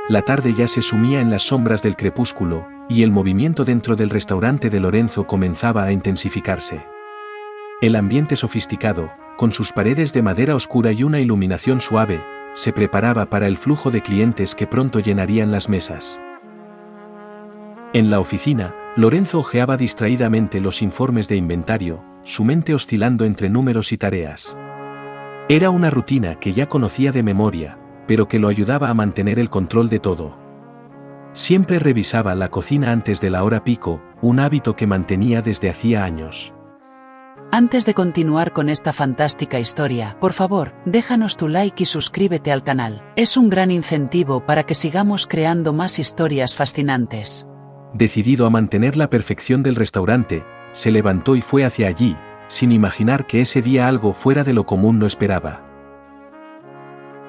la tarde ya se sumía en las sombras del crepúsculo, y el movimiento dentro del restaurante de Lorenzo comenzaba a intensificarse. El ambiente sofisticado, con sus paredes de madera oscura y una iluminación suave, se preparaba para el flujo de clientes que pronto llenarían las mesas. En la oficina, Lorenzo hojeaba distraídamente los informes de inventario, su mente oscilando entre números y tareas. Era una rutina que ya conocía de memoria, pero que lo ayudaba a mantener el control de todo. Siempre revisaba la cocina antes de la hora pico, un hábito que mantenía desde hacía años. Antes de continuar con esta fantástica historia, por favor, déjanos tu like y suscríbete al canal. Es un gran incentivo para que sigamos creando más historias fascinantes. Decidido a mantener la perfección del restaurante, se levantó y fue hacia allí, sin imaginar que ese día algo fuera de lo común lo esperaba.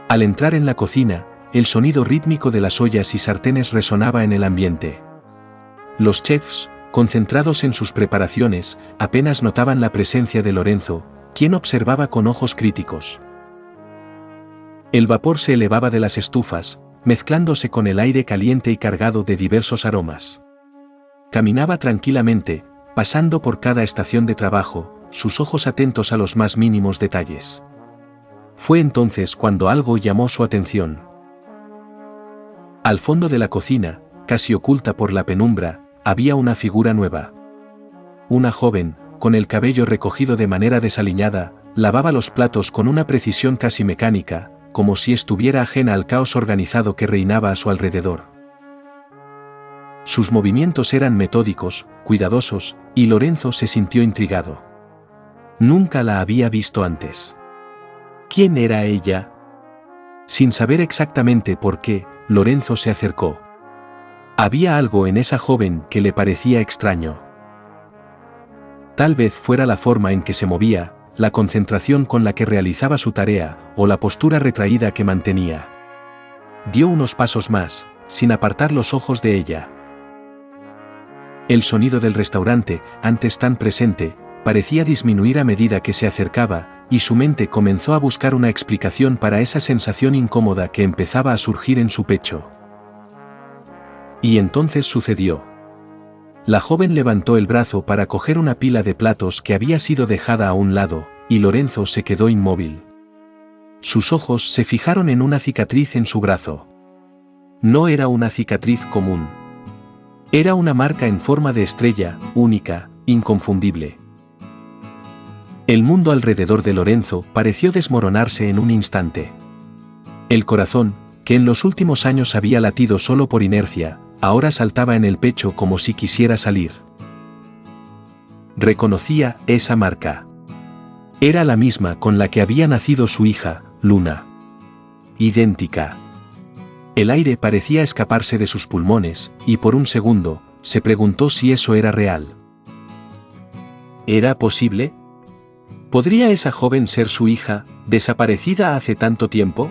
Al entrar en la cocina, el sonido rítmico de las ollas y sartenes resonaba en el ambiente. Los chefs, concentrados en sus preparaciones, apenas notaban la presencia de Lorenzo, quien observaba con ojos críticos. El vapor se elevaba de las estufas, mezclándose con el aire caliente y cargado de diversos aromas. Caminaba tranquilamente, pasando por cada estación de trabajo, sus ojos atentos a los más mínimos detalles. Fue entonces cuando algo llamó su atención. Al fondo de la cocina, casi oculta por la penumbra, había una figura nueva. Una joven, con el cabello recogido de manera desaliñada, lavaba los platos con una precisión casi mecánica, como si estuviera ajena al caos organizado que reinaba a su alrededor. Sus movimientos eran metódicos, cuidadosos, y Lorenzo se sintió intrigado. Nunca la había visto antes. ¿Quién era ella? Sin saber exactamente por qué, Lorenzo se acercó. Había algo en esa joven que le parecía extraño. Tal vez fuera la forma en que se movía, la concentración con la que realizaba su tarea, o la postura retraída que mantenía. Dio unos pasos más, sin apartar los ojos de ella. El sonido del restaurante, antes tan presente, parecía disminuir a medida que se acercaba, y su mente comenzó a buscar una explicación para esa sensación incómoda que empezaba a surgir en su pecho. Y entonces sucedió. La joven levantó el brazo para coger una pila de platos que había sido dejada a un lado, y Lorenzo se quedó inmóvil. Sus ojos se fijaron en una cicatriz en su brazo. No era una cicatriz común. Era una marca en forma de estrella, única, inconfundible. El mundo alrededor de Lorenzo pareció desmoronarse en un instante. El corazón, que en los últimos años había latido solo por inercia, ahora saltaba en el pecho como si quisiera salir. Reconocía esa marca. Era la misma con la que había nacido su hija, Luna. Idéntica. El aire parecía escaparse de sus pulmones, y por un segundo, se preguntó si eso era real. ¿Era posible? ¿Podría esa joven ser su hija, desaparecida hace tanto tiempo?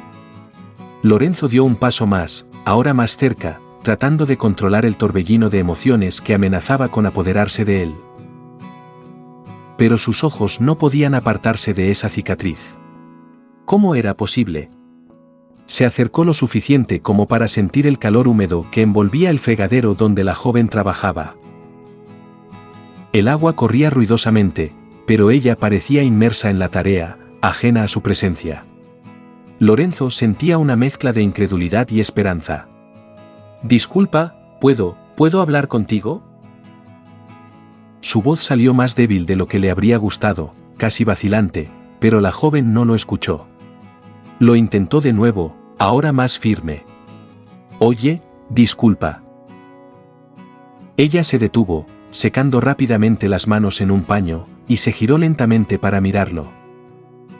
Lorenzo dio un paso más, ahora más cerca, tratando de controlar el torbellino de emociones que amenazaba con apoderarse de él. Pero sus ojos no podían apartarse de esa cicatriz. ¿Cómo era posible? Se acercó lo suficiente como para sentir el calor húmedo que envolvía el fregadero donde la joven trabajaba. El agua corría ruidosamente, pero ella parecía inmersa en la tarea, ajena a su presencia. Lorenzo sentía una mezcla de incredulidad y esperanza. «Disculpa, ¿puedo hablar contigo?» Su voz salió más débil de lo que le habría gustado, casi vacilante, pero la joven no lo escuchó. Lo intentó de nuevo, ahora más firme. «Oye, disculpa». Ella se detuvo, secando rápidamente las manos en un paño, y se giró lentamente para mirarlo.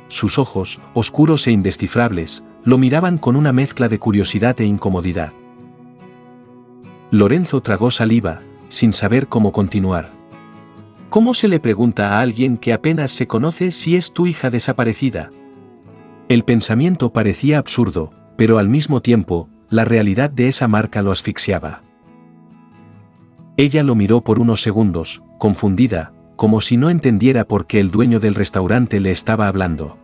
Sus ojos, oscuros e indescifrables, lo miraban con una mezcla de curiosidad e incomodidad. Lorenzo tragó saliva, sin saber cómo continuar. ¿Cómo se le pregunta a alguien que apenas se conoce si es tu hija desaparecida? El pensamiento parecía absurdo, pero al mismo tiempo, la realidad de esa marca lo asfixiaba. Ella lo miró por unos segundos, confundida, como si no entendiera por qué el dueño del restaurante le estaba hablando.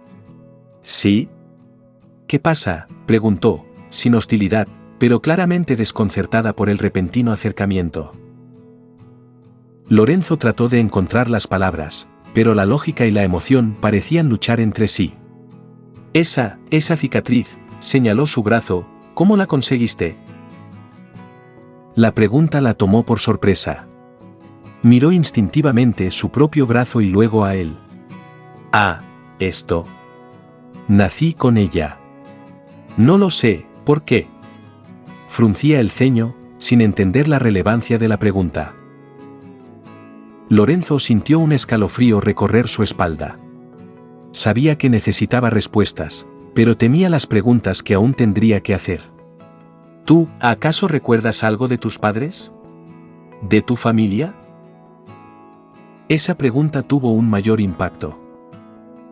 ¿Sí? ¿Qué pasa?, preguntó, sin hostilidad, pero claramente desconcertada por el repentino acercamiento. Lorenzo trató de encontrar las palabras, pero la lógica y la emoción parecían luchar entre sí. Esa cicatriz, señaló su brazo, ¿cómo la conseguiste? La pregunta la tomó por sorpresa. Miró instintivamente su propio brazo y luego a él. Esto. Nací con ella. No lo sé, ¿por qué? Fruncía el ceño, sin entender la relevancia de la pregunta. Lorenzo sintió un escalofrío recorrer su espalda. Sabía que necesitaba respuestas, pero temía las preguntas que aún tendría que hacer. ¿Tú, acaso recuerdas algo de tus padres? ¿De tu familia? Esa pregunta tuvo un mayor impacto.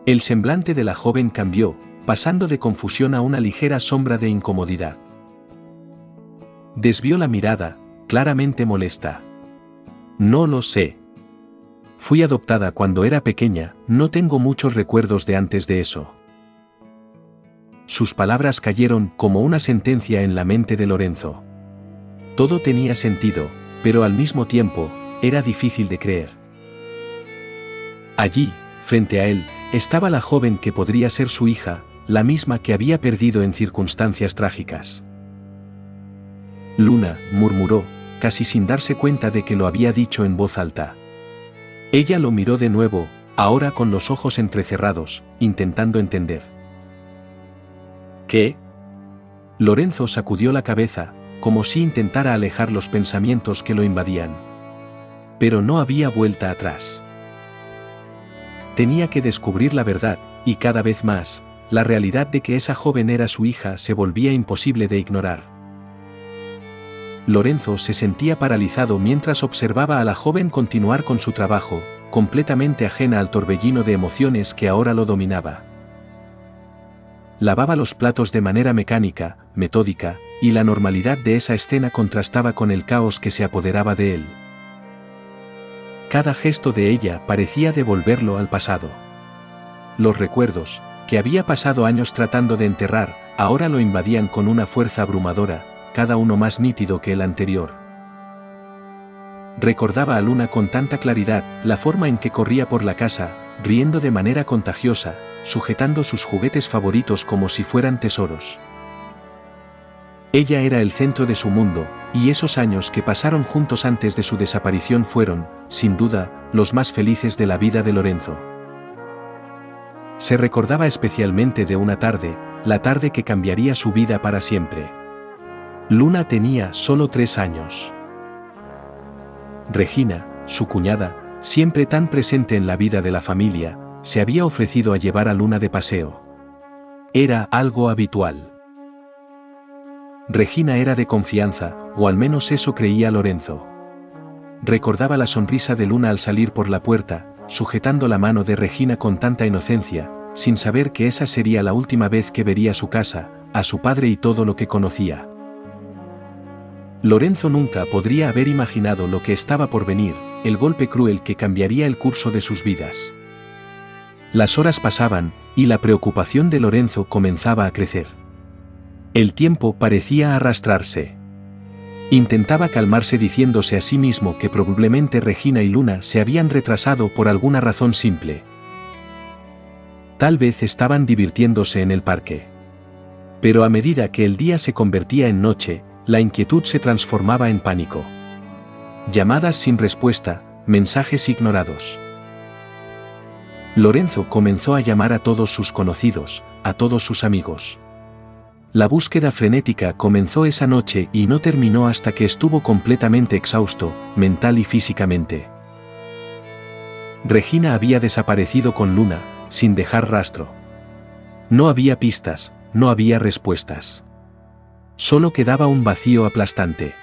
El semblante de la joven cambió, pasando de confusión a una ligera sombra de incomodidad. Desvió la mirada, claramente molesta. No lo sé. Fui adoptada cuando era pequeña, no tengo muchos recuerdos de antes de eso. Sus palabras cayeron como una sentencia en la mente de Lorenzo. Todo tenía sentido, pero al mismo tiempo, era difícil de creer. Allí, frente a él, estaba la joven que podría ser su hija, la misma que había perdido en circunstancias trágicas. Luna, murmuró, casi sin darse cuenta de que lo había dicho en voz alta. Ella lo miró de nuevo, ahora con los ojos entrecerrados, intentando entender. ¿Qué? Lorenzo sacudió la cabeza, como si intentara alejar los pensamientos que lo invadían. Pero no había vuelta atrás. Tenía que descubrir la verdad, y cada vez más, la realidad de que esa joven era su hija se volvía imposible de ignorar. Lorenzo se sentía paralizado mientras observaba a la joven continuar con su trabajo, completamente ajena al torbellino de emociones que ahora lo dominaba. Lavaba los platos de manera mecánica, metódica, y la normalidad de esa escena contrastaba con el caos que se apoderaba de él. Cada gesto de ella parecía devolverlo al pasado. Los recuerdos, que había pasado años tratando de enterrar, ahora lo invadían con una fuerza abrumadora, cada uno más nítido que el anterior. Recordaba a Luna con tanta claridad, la forma en que corría por la casa, riendo de manera contagiosa, sujetando sus juguetes favoritos como si fueran tesoros. Ella era el centro de su mundo, y esos años que pasaron juntos antes de su desaparición fueron, sin duda, los más felices de la vida de Lorenzo. Se recordaba especialmente de una tarde, la tarde que cambiaría su vida para siempre. Luna tenía solo 3 años. Regina, su cuñada, siempre tan presente en la vida de la familia, se había ofrecido a llevar a Luna de paseo. Era algo habitual. Regina era de confianza, o al menos eso creía Lorenzo. Recordaba la sonrisa de Luna al salir por la puerta, sujetando la mano de Regina con tanta inocencia, sin saber que esa sería la última vez que vería su casa, a su padre y todo lo que conocía. Lorenzo nunca podría haber imaginado lo que estaba por venir, el golpe cruel que cambiaría el curso de sus vidas. Las horas pasaban, y la preocupación de Lorenzo comenzaba a crecer. El tiempo parecía arrastrarse. Intentaba calmarse diciéndose a sí mismo que probablemente Regina y Luna se habían retrasado por alguna razón simple. Tal vez estaban divirtiéndose en el parque. Pero a medida que el día se convertía en noche, la inquietud se transformaba en pánico. Llamadas sin respuesta, mensajes ignorados. Lorenzo comenzó a llamar a todos sus conocidos, a todos sus amigos. La búsqueda frenética comenzó esa noche y no terminó hasta que estuvo completamente exhausto, mental y físicamente. Regina había desaparecido con Luna, sin dejar rastro. No había pistas, no había respuestas. Solo quedaba un vacío aplastante.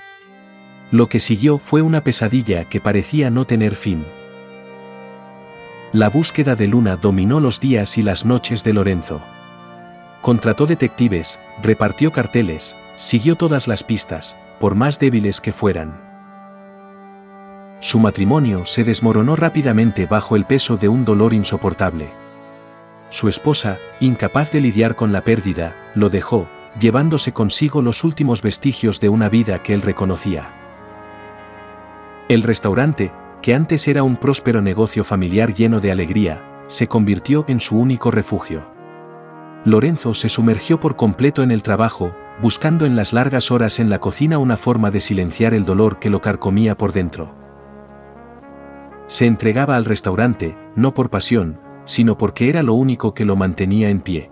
Lo que siguió fue una pesadilla que parecía no tener fin. La búsqueda de Luna dominó los días y las noches de Lorenzo. Contrató detectives, repartió carteles, siguió todas las pistas, por más débiles que fueran. Su matrimonio se desmoronó rápidamente bajo el peso de un dolor insoportable. Su esposa, incapaz de lidiar con la pérdida, lo dejó, llevándose consigo los últimos vestigios de una vida que él reconocía. El restaurante, que antes era un próspero negocio familiar lleno de alegría, se convirtió en su único refugio. Lorenzo se sumergió por completo en el trabajo, buscando en las largas horas en la cocina una forma de silenciar el dolor que lo carcomía por dentro. Se entregaba al restaurante, no por pasión, sino porque era lo único que lo mantenía en pie.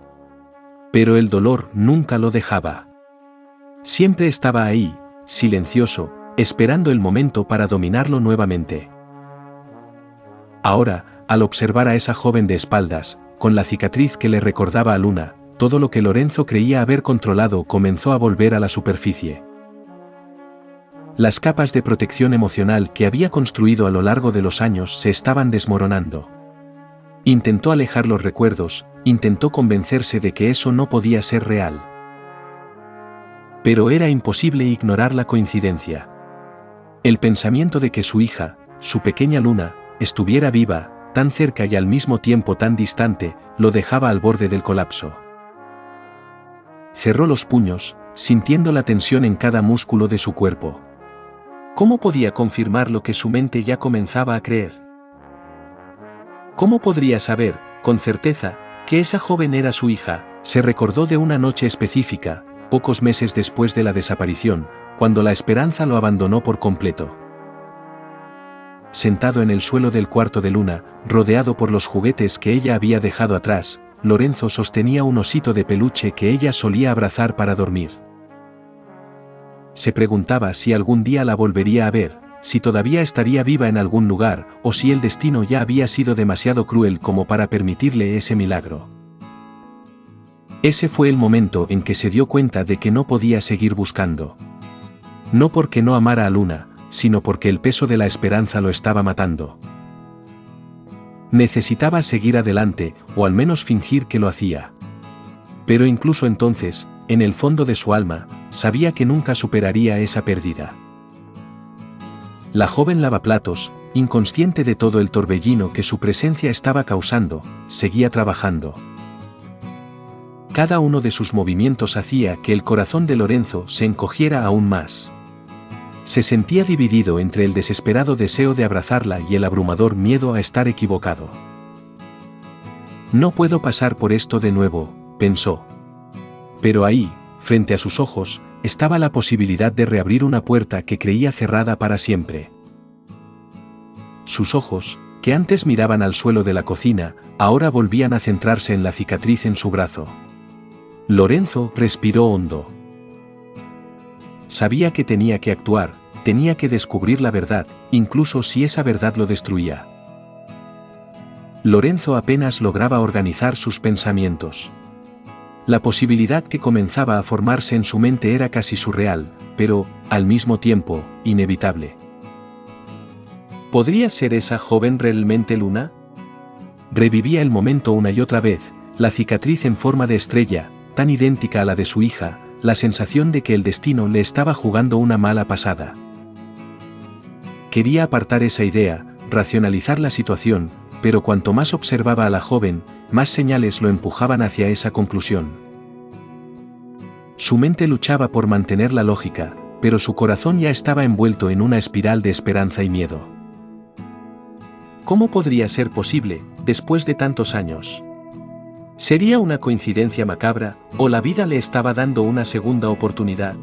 Pero el dolor nunca lo dejaba. Siempre estaba ahí, silencioso, esperando el momento para dominarlo nuevamente. Ahora, al observar a esa joven de espaldas, con la cicatriz que le recordaba a Luna, todo lo que Lorenzo creía haber controlado comenzó a volver a la superficie. Las capas de protección emocional que había construido a lo largo de los años se estaban desmoronando. Intentó alejar los recuerdos, intentó convencerse de que eso no podía ser real. Pero era imposible ignorar la coincidencia. El pensamiento de que su hija, su pequeña Luna, estuviera viva, tan cerca y al mismo tiempo tan distante, lo dejaba al borde del colapso. Cerró los puños, sintiendo la tensión en cada músculo de su cuerpo. ¿Cómo podía confirmar lo que su mente ya comenzaba a creer? ¿Cómo podría saber, con certeza, que esa joven era su hija? Se recordó de una noche específica, pocos meses después de la desaparición, cuando la esperanza lo abandonó por completo. Sentado en el suelo del cuarto de Luna, rodeado por los juguetes que ella había dejado atrás, Lorenzo sostenía un osito de peluche que ella solía abrazar para dormir. Se preguntaba si algún día la volvería a ver, si todavía estaría viva en algún lugar, o si el destino ya había sido demasiado cruel como para permitirle ese milagro. Ese fue el momento en que se dio cuenta de que no podía seguir buscando. No porque no amara a Luna, sino porque el peso de la esperanza lo estaba matando. Necesitaba seguir adelante, o al menos fingir que lo hacía. Pero incluso entonces, en el fondo de su alma, sabía que nunca superaría esa pérdida. La joven lavaplatos, inconsciente de todo el torbellino que su presencia estaba causando, seguía trabajando. Cada uno de sus movimientos hacía que el corazón de Lorenzo se encogiera aún más. Se sentía dividido entre el desesperado deseo de abrazarla y el abrumador miedo a estar equivocado. No puedo pasar por esto de nuevo, pensó. Pero ahí, frente a sus ojos, estaba la posibilidad de reabrir una puerta que creía cerrada para siempre. Sus ojos, que antes miraban al suelo de la cocina, ahora volvían a centrarse en la cicatriz en su brazo. Lorenzo respiró hondo. Sabía que tenía que actuar, tenía que descubrir la verdad, incluso si esa verdad lo destruía. Lorenzo apenas lograba organizar sus pensamientos. La posibilidad que comenzaba a formarse en su mente era casi surreal, pero, al mismo tiempo, inevitable. ¿Podría ser esa joven realmente Luna? Revivía el momento una y otra vez, la cicatriz en forma de estrella, tan idéntica a la de su hija, la sensación de que el destino le estaba jugando una mala pasada. Quería apartar esa idea, racionalizar la situación, pero cuanto más observaba a la joven, más señales lo empujaban hacia esa conclusión. Su mente luchaba por mantener la lógica, pero su corazón ya estaba envuelto en una espiral de esperanza y miedo. ¿Cómo podría ser posible, después de tantos años? ¿Sería una coincidencia macabra, o la vida le estaba dando una segunda oportunidad?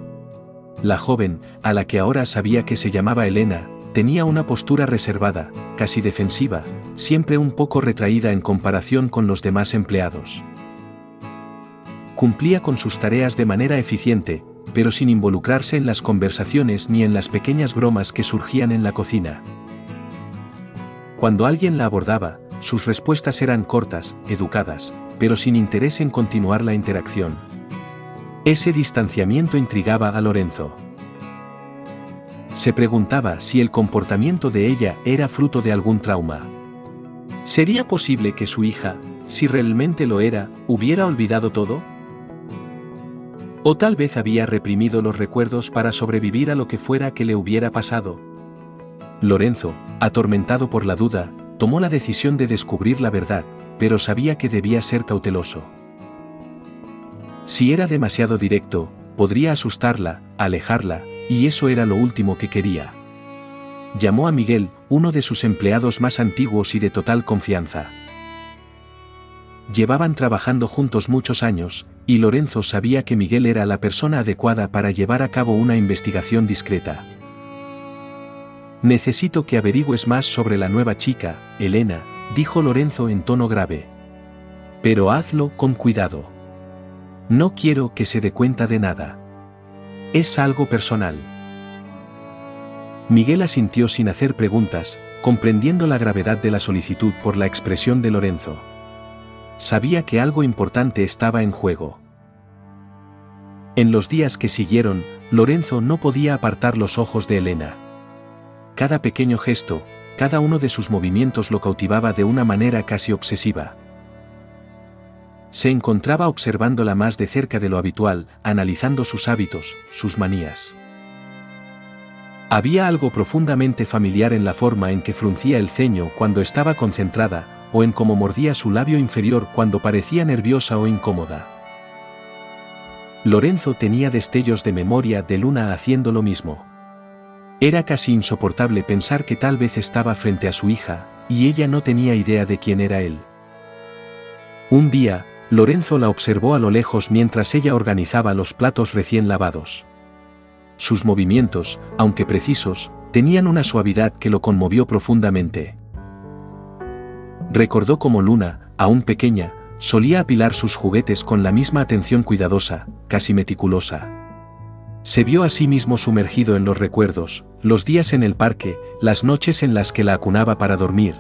La joven, a la que ahora sabía que se llamaba Elena, tenía una postura reservada, casi defensiva, siempre un poco retraída en comparación con los demás empleados. Cumplía con sus tareas de manera eficiente, pero sin involucrarse en las conversaciones ni en las pequeñas bromas que surgían en la cocina. Cuando alguien la abordaba, sus respuestas eran cortas, educadas, pero sin interés en continuar la interacción. Ese distanciamiento intrigaba a Lorenzo. Se preguntaba si el comportamiento de ella era fruto de algún trauma. ¿Sería posible que su hija, si realmente lo era, hubiera olvidado todo? ¿O tal vez había reprimido los recuerdos para sobrevivir a lo que fuera que le hubiera pasado? Lorenzo, atormentado por la duda, tomó la decisión de descubrir la verdad, pero sabía que debía ser cauteloso. Si era demasiado directo, podría asustarla, alejarla, y eso era lo último que quería. Llamó a Miguel, uno de sus empleados más antiguos y de total confianza. Llevaban trabajando juntos muchos años, y Lorenzo sabía que Miguel era la persona adecuada para llevar a cabo una investigación discreta. Necesito que averigües más sobre la nueva chica, Elena, dijo Lorenzo en tono grave. Pero hazlo con cuidado. No quiero que se dé cuenta de nada. Es algo personal. Miguel asintió sin hacer preguntas, comprendiendo la gravedad de la solicitud por la expresión de Lorenzo. Sabía que algo importante estaba en juego. En los días que siguieron, Lorenzo no podía apartar los ojos de Elena. Cada pequeño gesto, cada uno de sus movimientos lo cautivaba de una manera casi obsesiva. Se encontraba observándola más de cerca de lo habitual, analizando sus hábitos, sus manías. Había algo profundamente familiar en la forma en que fruncía el ceño cuando estaba concentrada, o en cómo mordía su labio inferior cuando parecía nerviosa o incómoda. Lorenzo tenía destellos de memoria de Luna haciendo lo mismo. Era casi insoportable pensar que tal vez estaba frente a su hija, y ella no tenía idea de quién era él. Un día, Lorenzo la observó a lo lejos mientras ella organizaba los platos recién lavados. Sus movimientos, aunque precisos, tenían una suavidad que lo conmovió profundamente. Recordó cómo Luna, aún pequeña, solía apilar sus juguetes con la misma atención cuidadosa, casi meticulosa. Se vio a sí mismo sumergido en los recuerdos, los días en el parque, las noches en las que la acunaba para dormir.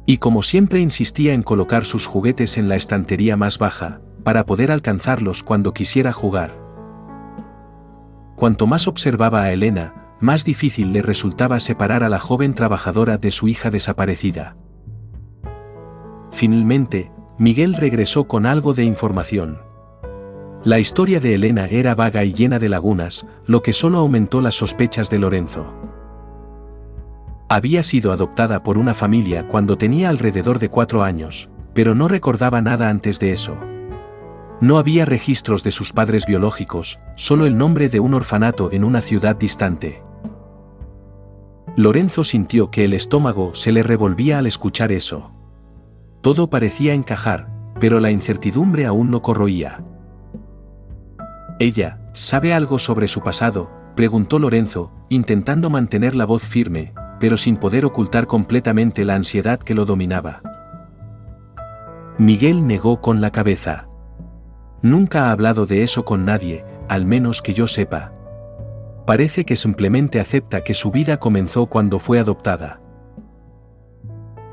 Y como siempre insistía en colocar sus juguetes en la estantería más baja, para poder alcanzarlos cuando quisiera jugar. Cuanto más observaba a Elena, más difícil le resultaba separar a la joven trabajadora de su hija desaparecida. Finalmente, Miguel regresó con algo de información. La historia de Elena era vaga y llena de lagunas, lo que solo aumentó las sospechas de Lorenzo. Había sido adoptada por una familia cuando tenía alrededor de 4 años, pero no recordaba nada antes de eso. No había registros de sus padres biológicos, solo el nombre de un orfanato en una ciudad distante. Lorenzo sintió que el estómago se le revolvía al escuchar eso. Todo parecía encajar, pero la incertidumbre aún lo corroía. ¿Ella sabe algo sobre su pasado?, preguntó Lorenzo, intentando mantener la voz firme, pero sin poder ocultar completamente la ansiedad que lo dominaba. Miguel negó con la cabeza. Nunca ha hablado de eso con nadie, al menos que yo sepa. Parece que simplemente acepta que su vida comenzó cuando fue adoptada.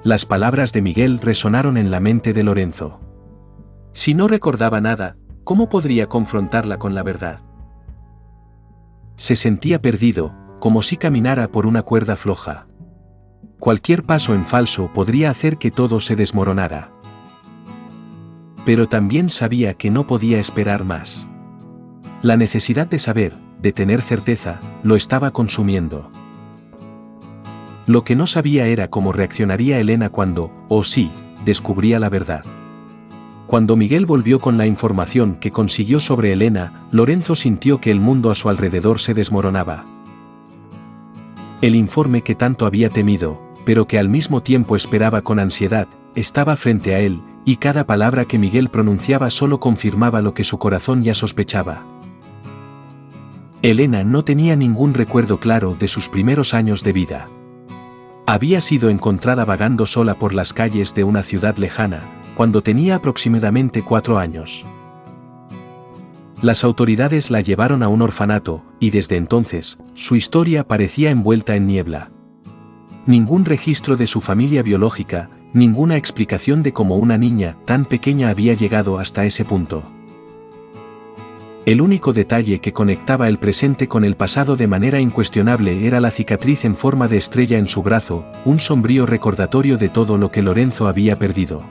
Las palabras de Miguel resonaron en la mente de Lorenzo. Si no recordaba nada, ¿cómo podría confrontarla con la verdad? Se sentía perdido, como si caminara por una cuerda floja. Cualquier paso en falso podría hacer que todo se desmoronara. Pero también sabía que no podía esperar más. La necesidad de saber, de tener certeza, lo estaba consumiendo. Lo que no sabía era cómo reaccionaría Elena cuando, o sí, descubría la verdad. Cuando Miguel volvió con la información que consiguió sobre Elena, Lorenzo sintió que el mundo a su alrededor se desmoronaba. El informe que tanto había temido, pero que al mismo tiempo esperaba con ansiedad, estaba frente a él, y cada palabra que Miguel pronunciaba solo confirmaba lo que su corazón ya sospechaba. Elena no tenía ningún recuerdo claro de sus primeros años de vida. Había sido encontrada vagando sola por las calles de una ciudad lejana, cuando tenía aproximadamente 4 años. Las autoridades la llevaron a un orfanato, y desde entonces, su historia parecía envuelta en niebla. Ningún registro de su familia biológica, ninguna explicación de cómo una niña tan pequeña había llegado hasta ese punto. El único detalle que conectaba el presente con el pasado de manera incuestionable era la cicatriz en forma de estrella en su brazo, un sombrío recordatorio de todo lo que Lorenzo había perdido.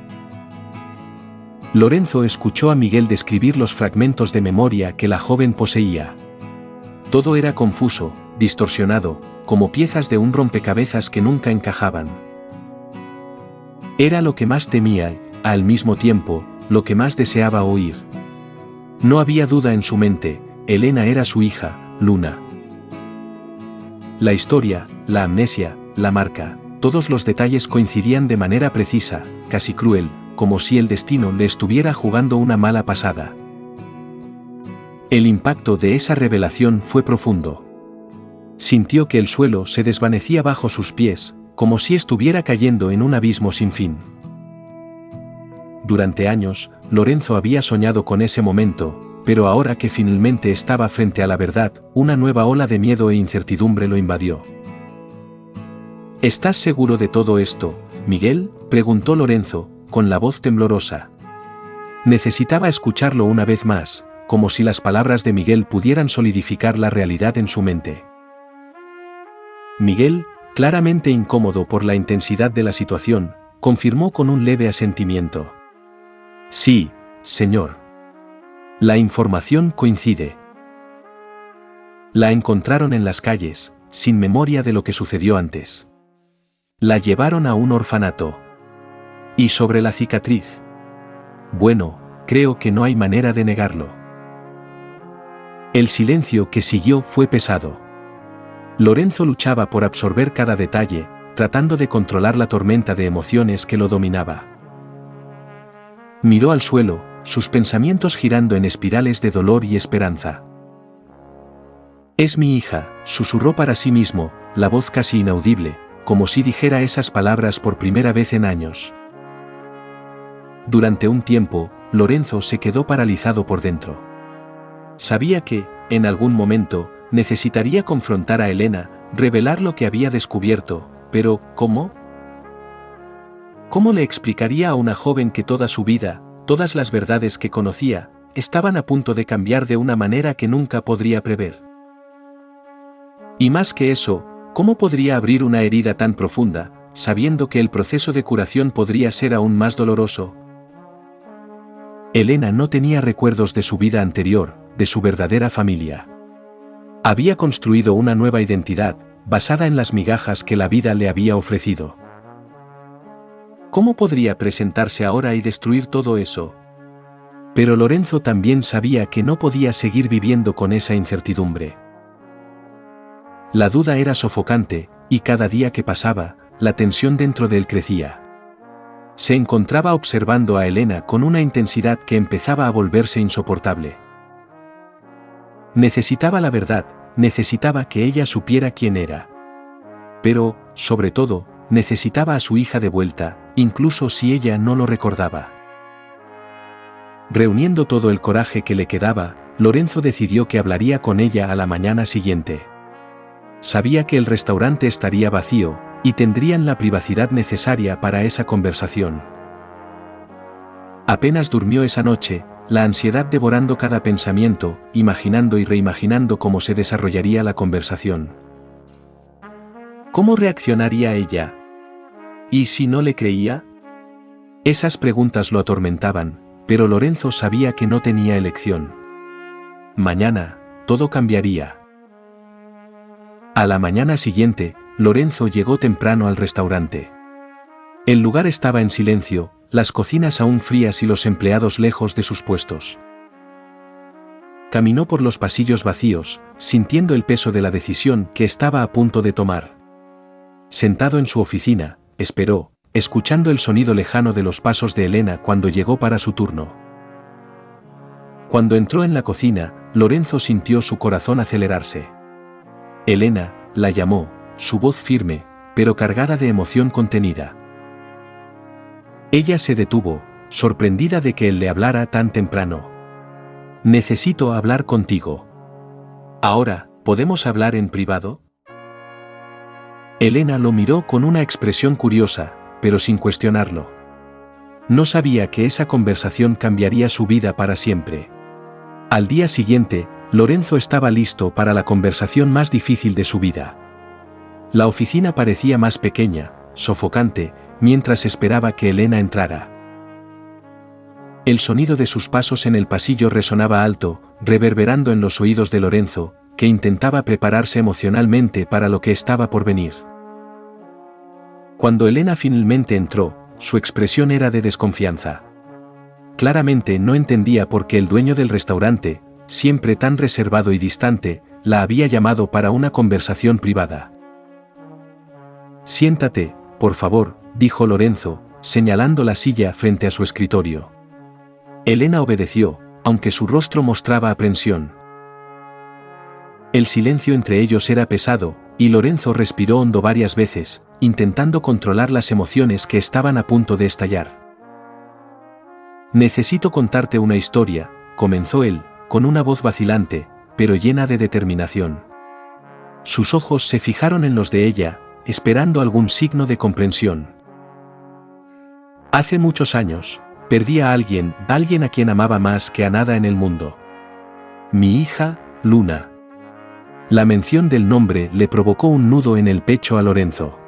Lorenzo escuchó a Miguel describir los fragmentos de memoria que la joven poseía. Todo era confuso, distorsionado, como piezas de un rompecabezas que nunca encajaban. Era lo que más temía, al mismo tiempo, lo que más deseaba oír. No había duda en su mente, Elena era su hija, Luna. La historia, la amnesia, la marca, todos los detalles coincidían de manera precisa, casi cruel, como si el destino le estuviera jugando una mala pasada. El impacto de esa revelación fue profundo. Sintió que el suelo se desvanecía bajo sus pies, como si estuviera cayendo en un abismo sin fin. Durante años, Lorenzo había soñado con ese momento, pero ahora que finalmente estaba frente a la verdad, una nueva ola de miedo e incertidumbre lo invadió. ¿Estás seguro de todo esto, Miguel?, preguntó Lorenzo, con la voz temblorosa. Necesitaba escucharlo una vez más, como si las palabras de Miguel pudieran solidificar la realidad en su mente. Miguel, claramente incómodo por la intensidad de la situación, confirmó con un leve asentimiento. Sí, señor. La información coincide. La encontraron en las calles, sin memoria de lo que sucedió antes. La llevaron a un orfanato. ¿Y sobre la cicatriz? Bueno, creo que no hay manera de negarlo. El silencio que siguió fue pesado. Lorenzo luchaba por absorber cada detalle, tratando de controlar la tormenta de emociones que lo dominaba. Miró al suelo, sus pensamientos girando en espirales de dolor y esperanza. Es mi hija, susurró para sí mismo, la voz casi inaudible, como si dijera esas palabras por primera vez en años. Durante un tiempo, Lorenzo se quedó paralizado por dentro. Sabía que, en algún momento, necesitaría confrontar a Elena, revelar lo que había descubierto, pero ¿cómo? ¿Cómo le explicaría a una joven que toda su vida, todas las verdades que conocía, estaban a punto de cambiar de una manera que nunca podría prever? Y más que eso, ¿cómo podría abrir una herida tan profunda, sabiendo que el proceso de curación podría ser aún más doloroso? Elena no tenía recuerdos de su vida anterior, de su verdadera familia. Había construido una nueva identidad, basada en las migajas que la vida le había ofrecido. ¿Cómo podría presentarse ahora y destruir todo eso? Pero Lorenzo también sabía que no podía seguir viviendo con esa incertidumbre. La duda era sofocante, y cada día que pasaba, la tensión dentro de él crecía. Se encontraba observando a Elena con una intensidad que empezaba a volverse insoportable. Necesitaba la verdad, necesitaba que ella supiera quién era. Pero, sobre todo, necesitaba a su hija de vuelta, incluso si ella no lo recordaba. Reuniendo todo el coraje que le quedaba, Lorenzo decidió que hablaría con ella a la mañana siguiente. Sabía que el restaurante estaría vacío, y tendrían la privacidad necesaria para esa conversación. Apenas durmió esa noche, la ansiedad devorando cada pensamiento, imaginando y reimaginando cómo se desarrollaría la conversación. ¿Cómo reaccionaría ella? ¿Y si no le creía? Esas preguntas lo atormentaban, pero Lorenzo sabía que no tenía elección. Mañana, todo cambiaría. A la mañana siguiente, Lorenzo llegó temprano al restaurante. El lugar estaba en silencio, las cocinas aún frías y los empleados lejos de sus puestos. Caminó por los pasillos vacíos, sintiendo el peso de la decisión que estaba a punto de tomar. Sentado en su oficina, esperó, escuchando el sonido lejano de los pasos de Elena cuando llegó para su turno. Cuando entró en la cocina, Lorenzo sintió su corazón acelerarse. Elena, la llamó, su voz firme, pero cargada de emoción contenida. Ella se detuvo, sorprendida de que él le hablara tan temprano. Necesito hablar contigo. Ahora, ¿podemos hablar en privado? Elena lo miró con una expresión curiosa, pero sin cuestionarlo. No sabía que esa conversación cambiaría su vida para siempre. Al día siguiente, Lorenzo estaba listo para la conversación más difícil de su vida. La oficina parecía más pequeña, sofocante, mientras esperaba que Elena entrara. El sonido de sus pasos en el pasillo resonaba alto, reverberando en los oídos de Lorenzo, que intentaba prepararse emocionalmente para lo que estaba por venir. Cuando Elena finalmente entró, su expresión era de desconfianza. Claramente no entendía por qué el dueño del restaurante, siempre tan reservado y distante, la había llamado para una conversación privada. «Siéntate, por favor», dijo Lorenzo, señalando la silla frente a su escritorio. Elena obedeció, aunque su rostro mostraba aprensión. El silencio entre ellos era pesado, y Lorenzo respiró hondo varias veces, intentando controlar las emociones que estaban a punto de estallar. «Necesito contarte una historia», comenzó él, con una voz vacilante, pero llena de determinación. Sus ojos se fijaron en los de ella, esperando algún signo de comprensión. «Hace muchos años, perdí a alguien a quien amaba más que a nada en el mundo. Mi hija, Luna». La mención del nombre le provocó un nudo en el pecho a Lorenzo.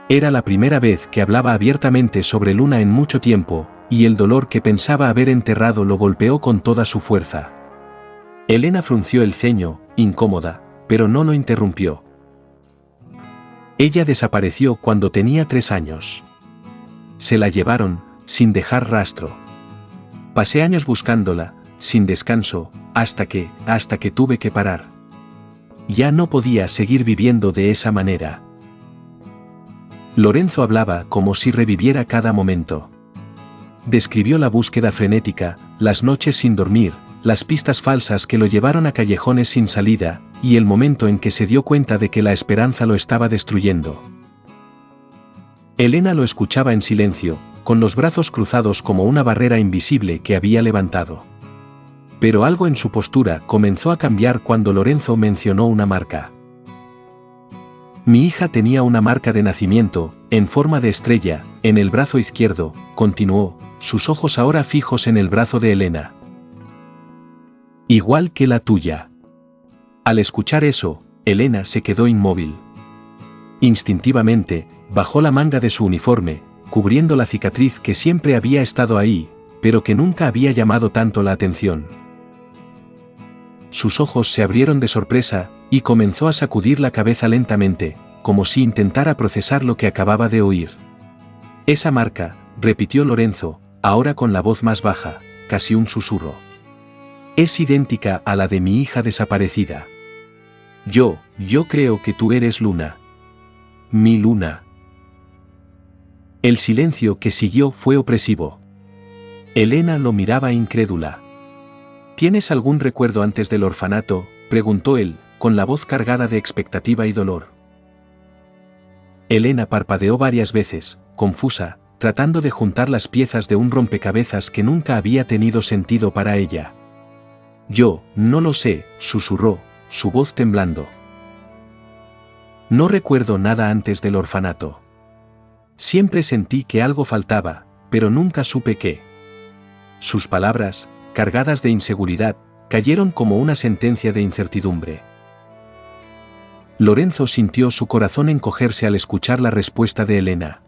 Era la primera vez que hablaba abiertamente sobre Luna en mucho tiempo, y el dolor que pensaba haber enterrado lo golpeó con toda su fuerza. Elena frunció el ceño, incómoda, pero no lo interrumpió. Ella desapareció cuando tenía 3 años. Se la llevaron, sin dejar rastro. Pasé años buscándola, sin descanso, hasta que tuve que parar. Ya no podía seguir viviendo de esa manera. Lorenzo hablaba como si reviviera cada momento. Describió la búsqueda frenética, las noches sin dormir, las pistas falsas que lo llevaron a callejones sin salida, y el momento en que se dio cuenta de que la esperanza lo estaba destruyendo. Elena lo escuchaba en silencio, con los brazos cruzados como una barrera invisible que había levantado. Pero algo en su postura comenzó a cambiar cuando Lorenzo mencionó una marca. «Mi hija tenía una marca de nacimiento, en forma de estrella, en el brazo izquierdo», continuó, sus ojos ahora fijos en el brazo de Elena. «Igual que la tuya». Al escuchar eso, Elena se quedó inmóvil. Instintivamente, bajó la manga de su uniforme, cubriendo la cicatriz que siempre había estado ahí, pero que nunca había llamado tanto la atención. Sus ojos se abrieron de sorpresa, y comenzó a sacudir la cabeza lentamente, como si intentara procesar lo que acababa de oír. «Esa marca», repitió Lorenzo, ahora con la voz más baja, casi un susurro. «Es idéntica a la de mi hija desaparecida. Yo creo que tú eres Luna. Mi Luna». El silencio que siguió fue opresivo. Elena lo miraba incrédula. «¿Tienes algún recuerdo antes del orfanato?», preguntó él, con la voz cargada de expectativa y dolor. Elena parpadeó varias veces, confusa, tratando de juntar las piezas de un rompecabezas que nunca había tenido sentido para ella. «Yo no lo sé», susurró, su voz temblando. «No recuerdo nada antes del orfanato. Siempre sentí que algo faltaba, pero nunca supe qué». Sus palabras, cargadas de inseguridad, cayeron como una sentencia de incertidumbre. Lorenzo sintió su corazón encogerse al escuchar la respuesta de Elena.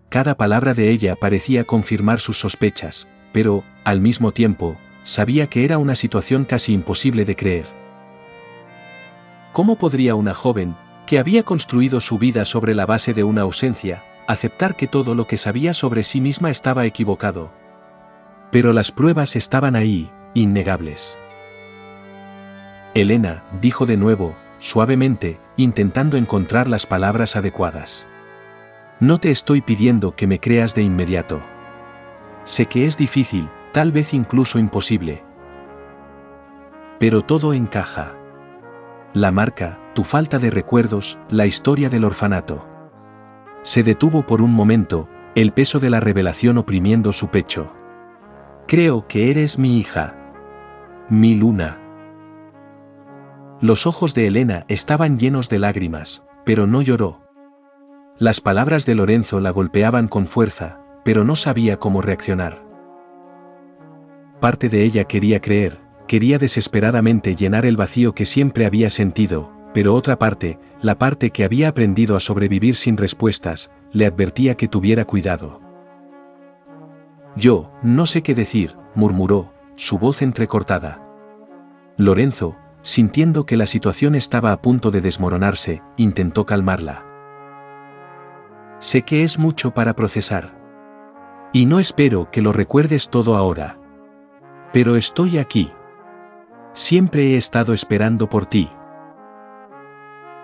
Cada palabra de ella parecía confirmar sus sospechas, pero, al mismo tiempo, sabía que era una situación casi imposible de creer. ¿Cómo podría una joven, que había construido su vida sobre la base de una ausencia, aceptar que todo lo que sabía sobre sí misma estaba equivocado? Pero las pruebas estaban ahí, innegables. «Elena», dijo de nuevo, suavemente, intentando encontrar las palabras adecuadas. «No te estoy pidiendo que me creas de inmediato. Sé que es difícil, tal vez incluso imposible. Pero todo encaja. La marca, tu falta de recuerdos, la historia del orfanato». Se detuvo por un momento, el peso de la revelación oprimiendo su pecho. «Creo que eres mi hija. Mi Luna». Los ojos de Elena estaban llenos de lágrimas, pero no lloró. Las palabras de Lorenzo la golpeaban con fuerza, pero no sabía cómo reaccionar. Parte de ella quería creer, quería desesperadamente llenar el vacío que siempre había sentido, pero otra parte, la parte que había aprendido a sobrevivir sin respuestas, le advertía que tuviera cuidado. «Yo no sé qué decir», murmuró, su voz entrecortada. Lorenzo, sintiendo que la situación estaba a punto de desmoronarse, intentó calmarla. «Sé que es mucho para procesar. Y no espero que lo recuerdes todo ahora. Pero estoy aquí. Siempre he estado esperando por ti.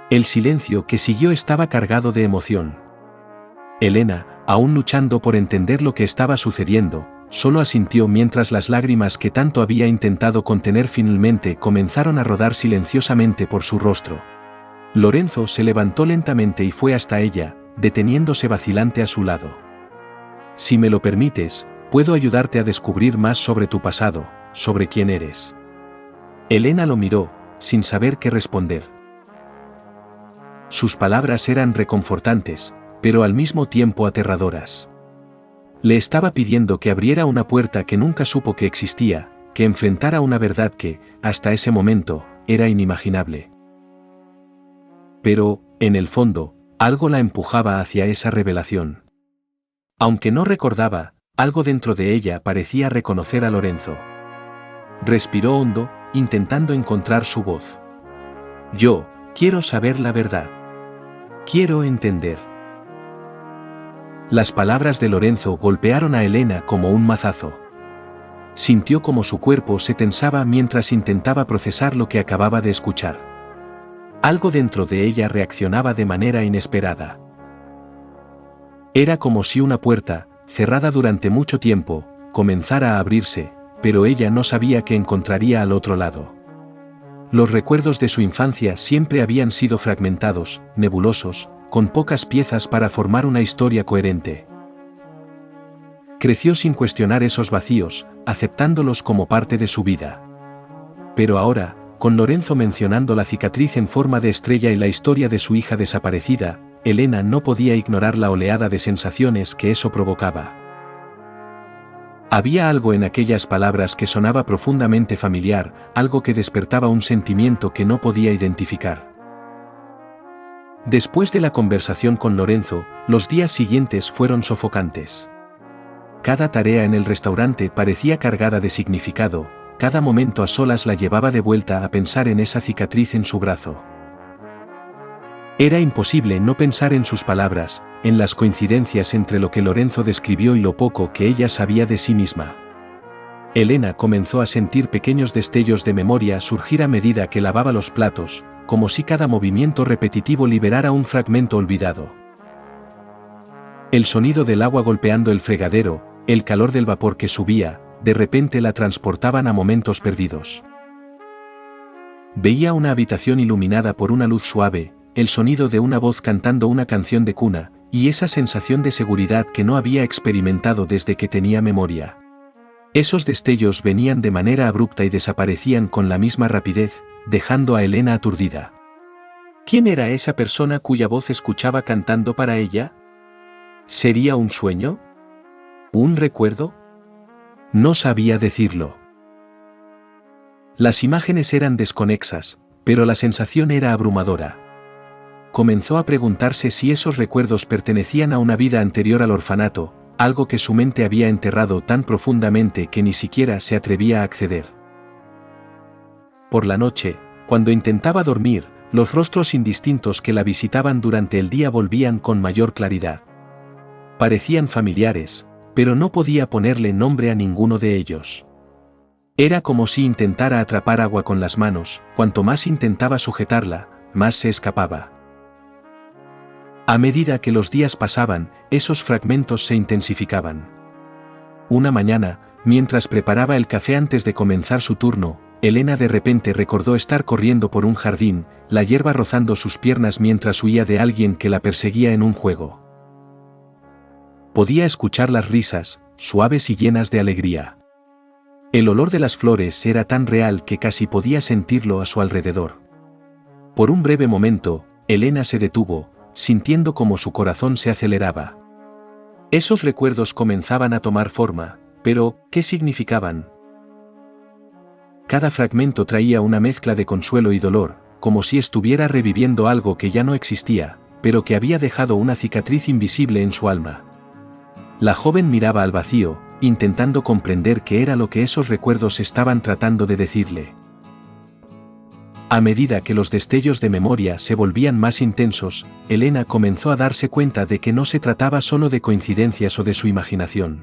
El silencio que siguió estaba cargado de emoción. Elena, aún luchando por entender lo que estaba sucediendo, solo asintió mientras las lágrimas que tanto había intentado contener finalmente comenzaron a rodar silenciosamente por su rostro. Lorenzo se levantó lentamente y fue hasta ella, deteniéndose vacilante a su lado. Si me lo permites, puedo ayudarte a descubrir más sobre tu pasado, sobre quién eres. Elena lo miró, sin saber qué responder. Sus palabras eran reconfortantes, pero al mismo tiempo aterradoras. Le estaba pidiendo que abriera una puerta que nunca supo que existía, que enfrentara una verdad que, hasta ese momento, era inimaginable. Pero, en el fondo, algo la empujaba hacia esa revelación. Aunque no recordaba, algo dentro de ella parecía reconocer a Lorenzo. Respiró hondo, intentando encontrar su voz. Yo, quiero saber la verdad. Quiero entender. Las palabras de Lorenzo golpearon a Elena como un mazazo. Sintió como su cuerpo se tensaba mientras intentaba procesar lo que acababa de escuchar. Algo dentro de ella reaccionaba de manera inesperada. Era como si una puerta, cerrada durante mucho tiempo, comenzara a abrirse, pero ella no sabía qué encontraría al otro lado. Los recuerdos de su infancia siempre habían sido fragmentados, nebulosos, con pocas piezas para formar una historia coherente. Creció sin cuestionar esos vacíos, aceptándolos como parte de su vida. Pero ahora, con Lorenzo mencionando la cicatriz en forma de estrella y la historia de su hija desaparecida, Elena no podía ignorar la oleada de sensaciones que eso provocaba. Había algo en aquellas palabras que sonaba profundamente familiar, algo que despertaba un sentimiento que no podía identificar. Después de la conversación con Lorenzo, los días siguientes fueron sofocantes. Cada tarea en el restaurante parecía cargada de significado, cada momento a solas la llevaba de vuelta a pensar en esa cicatriz en su brazo. Era imposible no pensar en sus palabras, en las coincidencias entre lo que Lorenzo describió y lo poco que ella sabía de sí misma. Elena comenzó a sentir pequeños destellos de memoria surgir a medida que lavaba los platos, como si cada movimiento repetitivo liberara un fragmento olvidado. El sonido del agua golpeando el fregadero, el calor del vapor que subía, de repente la transportaban a momentos perdidos. Veía una habitación iluminada por una luz suave, el sonido de una voz cantando una canción de cuna, y esa sensación de seguridad que no había experimentado desde que tenía memoria. Esos destellos venían de manera abrupta y desaparecían con la misma rapidez, dejando a Elena aturdida. ¿Quién era esa persona cuya voz escuchaba cantando para ella? ¿Sería un sueño? ¿Un recuerdo? No sabía decirlo. Las imágenes eran desconexas, pero la sensación era abrumadora. Comenzó a preguntarse si esos recuerdos pertenecían a una vida anterior al orfanato, algo que su mente había enterrado tan profundamente que ni siquiera se atrevía a acceder. Por la noche, cuando intentaba dormir, los rostros indistintos que la visitaban durante el día volvían con mayor claridad. Parecían familiares, pero no podía ponerle nombre a ninguno de ellos. Era como si intentara atrapar agua con las manos, cuanto más intentaba sujetarla, más se escapaba. A medida que los días pasaban, esos fragmentos se intensificaban. Una mañana, mientras preparaba el café antes de comenzar su turno, Elena de repente recordó estar corriendo por un jardín, la hierba rozando sus piernas mientras huía de alguien que la perseguía en un juego. Podía escuchar las risas, suaves y llenas de alegría. El olor de las flores era tan real que casi podía sentirlo a su alrededor. Por un breve momento, Elena se detuvo, sintiendo como su corazón se aceleraba. Esos recuerdos comenzaban a tomar forma, pero, ¿qué significaban? Cada fragmento traía una mezcla de consuelo y dolor, como si estuviera reviviendo algo que ya no existía, pero que había dejado una cicatriz invisible en su alma. La joven miraba al vacío, intentando comprender qué era lo que esos recuerdos estaban tratando de decirle. A medida que los destellos de memoria se volvían más intensos, Elena comenzó a darse cuenta de que no se trataba solo de coincidencias o de su imaginación.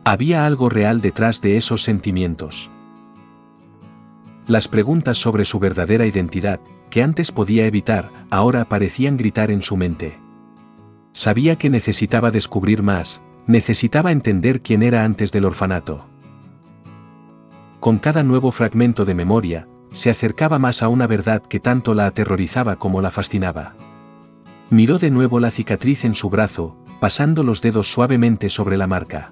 Había algo real detrás de esos sentimientos. Las preguntas sobre su verdadera identidad, que antes podía evitar, ahora parecían gritar en su mente. Sabía que necesitaba descubrir más, necesitaba entender quién era antes del orfanato. Con cada nuevo fragmento de memoria, se acercaba más a una verdad que tanto la aterrorizaba como la fascinaba. Miró de nuevo la cicatriz en su brazo, pasando los dedos suavemente sobre la marca.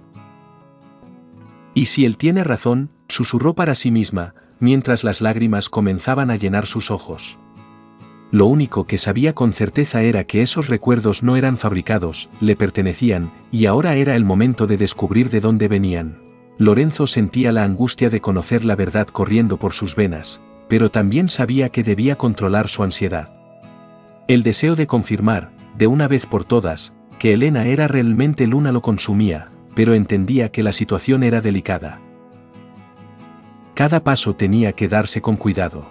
«¿Y si él tiene razón?», susurró para sí misma, mientras las lágrimas comenzaban a llenar sus ojos. Lo único que sabía con certeza era que esos recuerdos no eran fabricados, le pertenecían, y ahora era el momento de descubrir de dónde venían. Lorenzo sentía la angustia de conocer la verdad corriendo por sus venas, pero también sabía que debía controlar su ansiedad. El deseo de confirmar, de una vez por todas, que Elena era realmente Luna lo consumía, pero entendía que la situación era delicada. Cada paso tenía que darse con cuidado.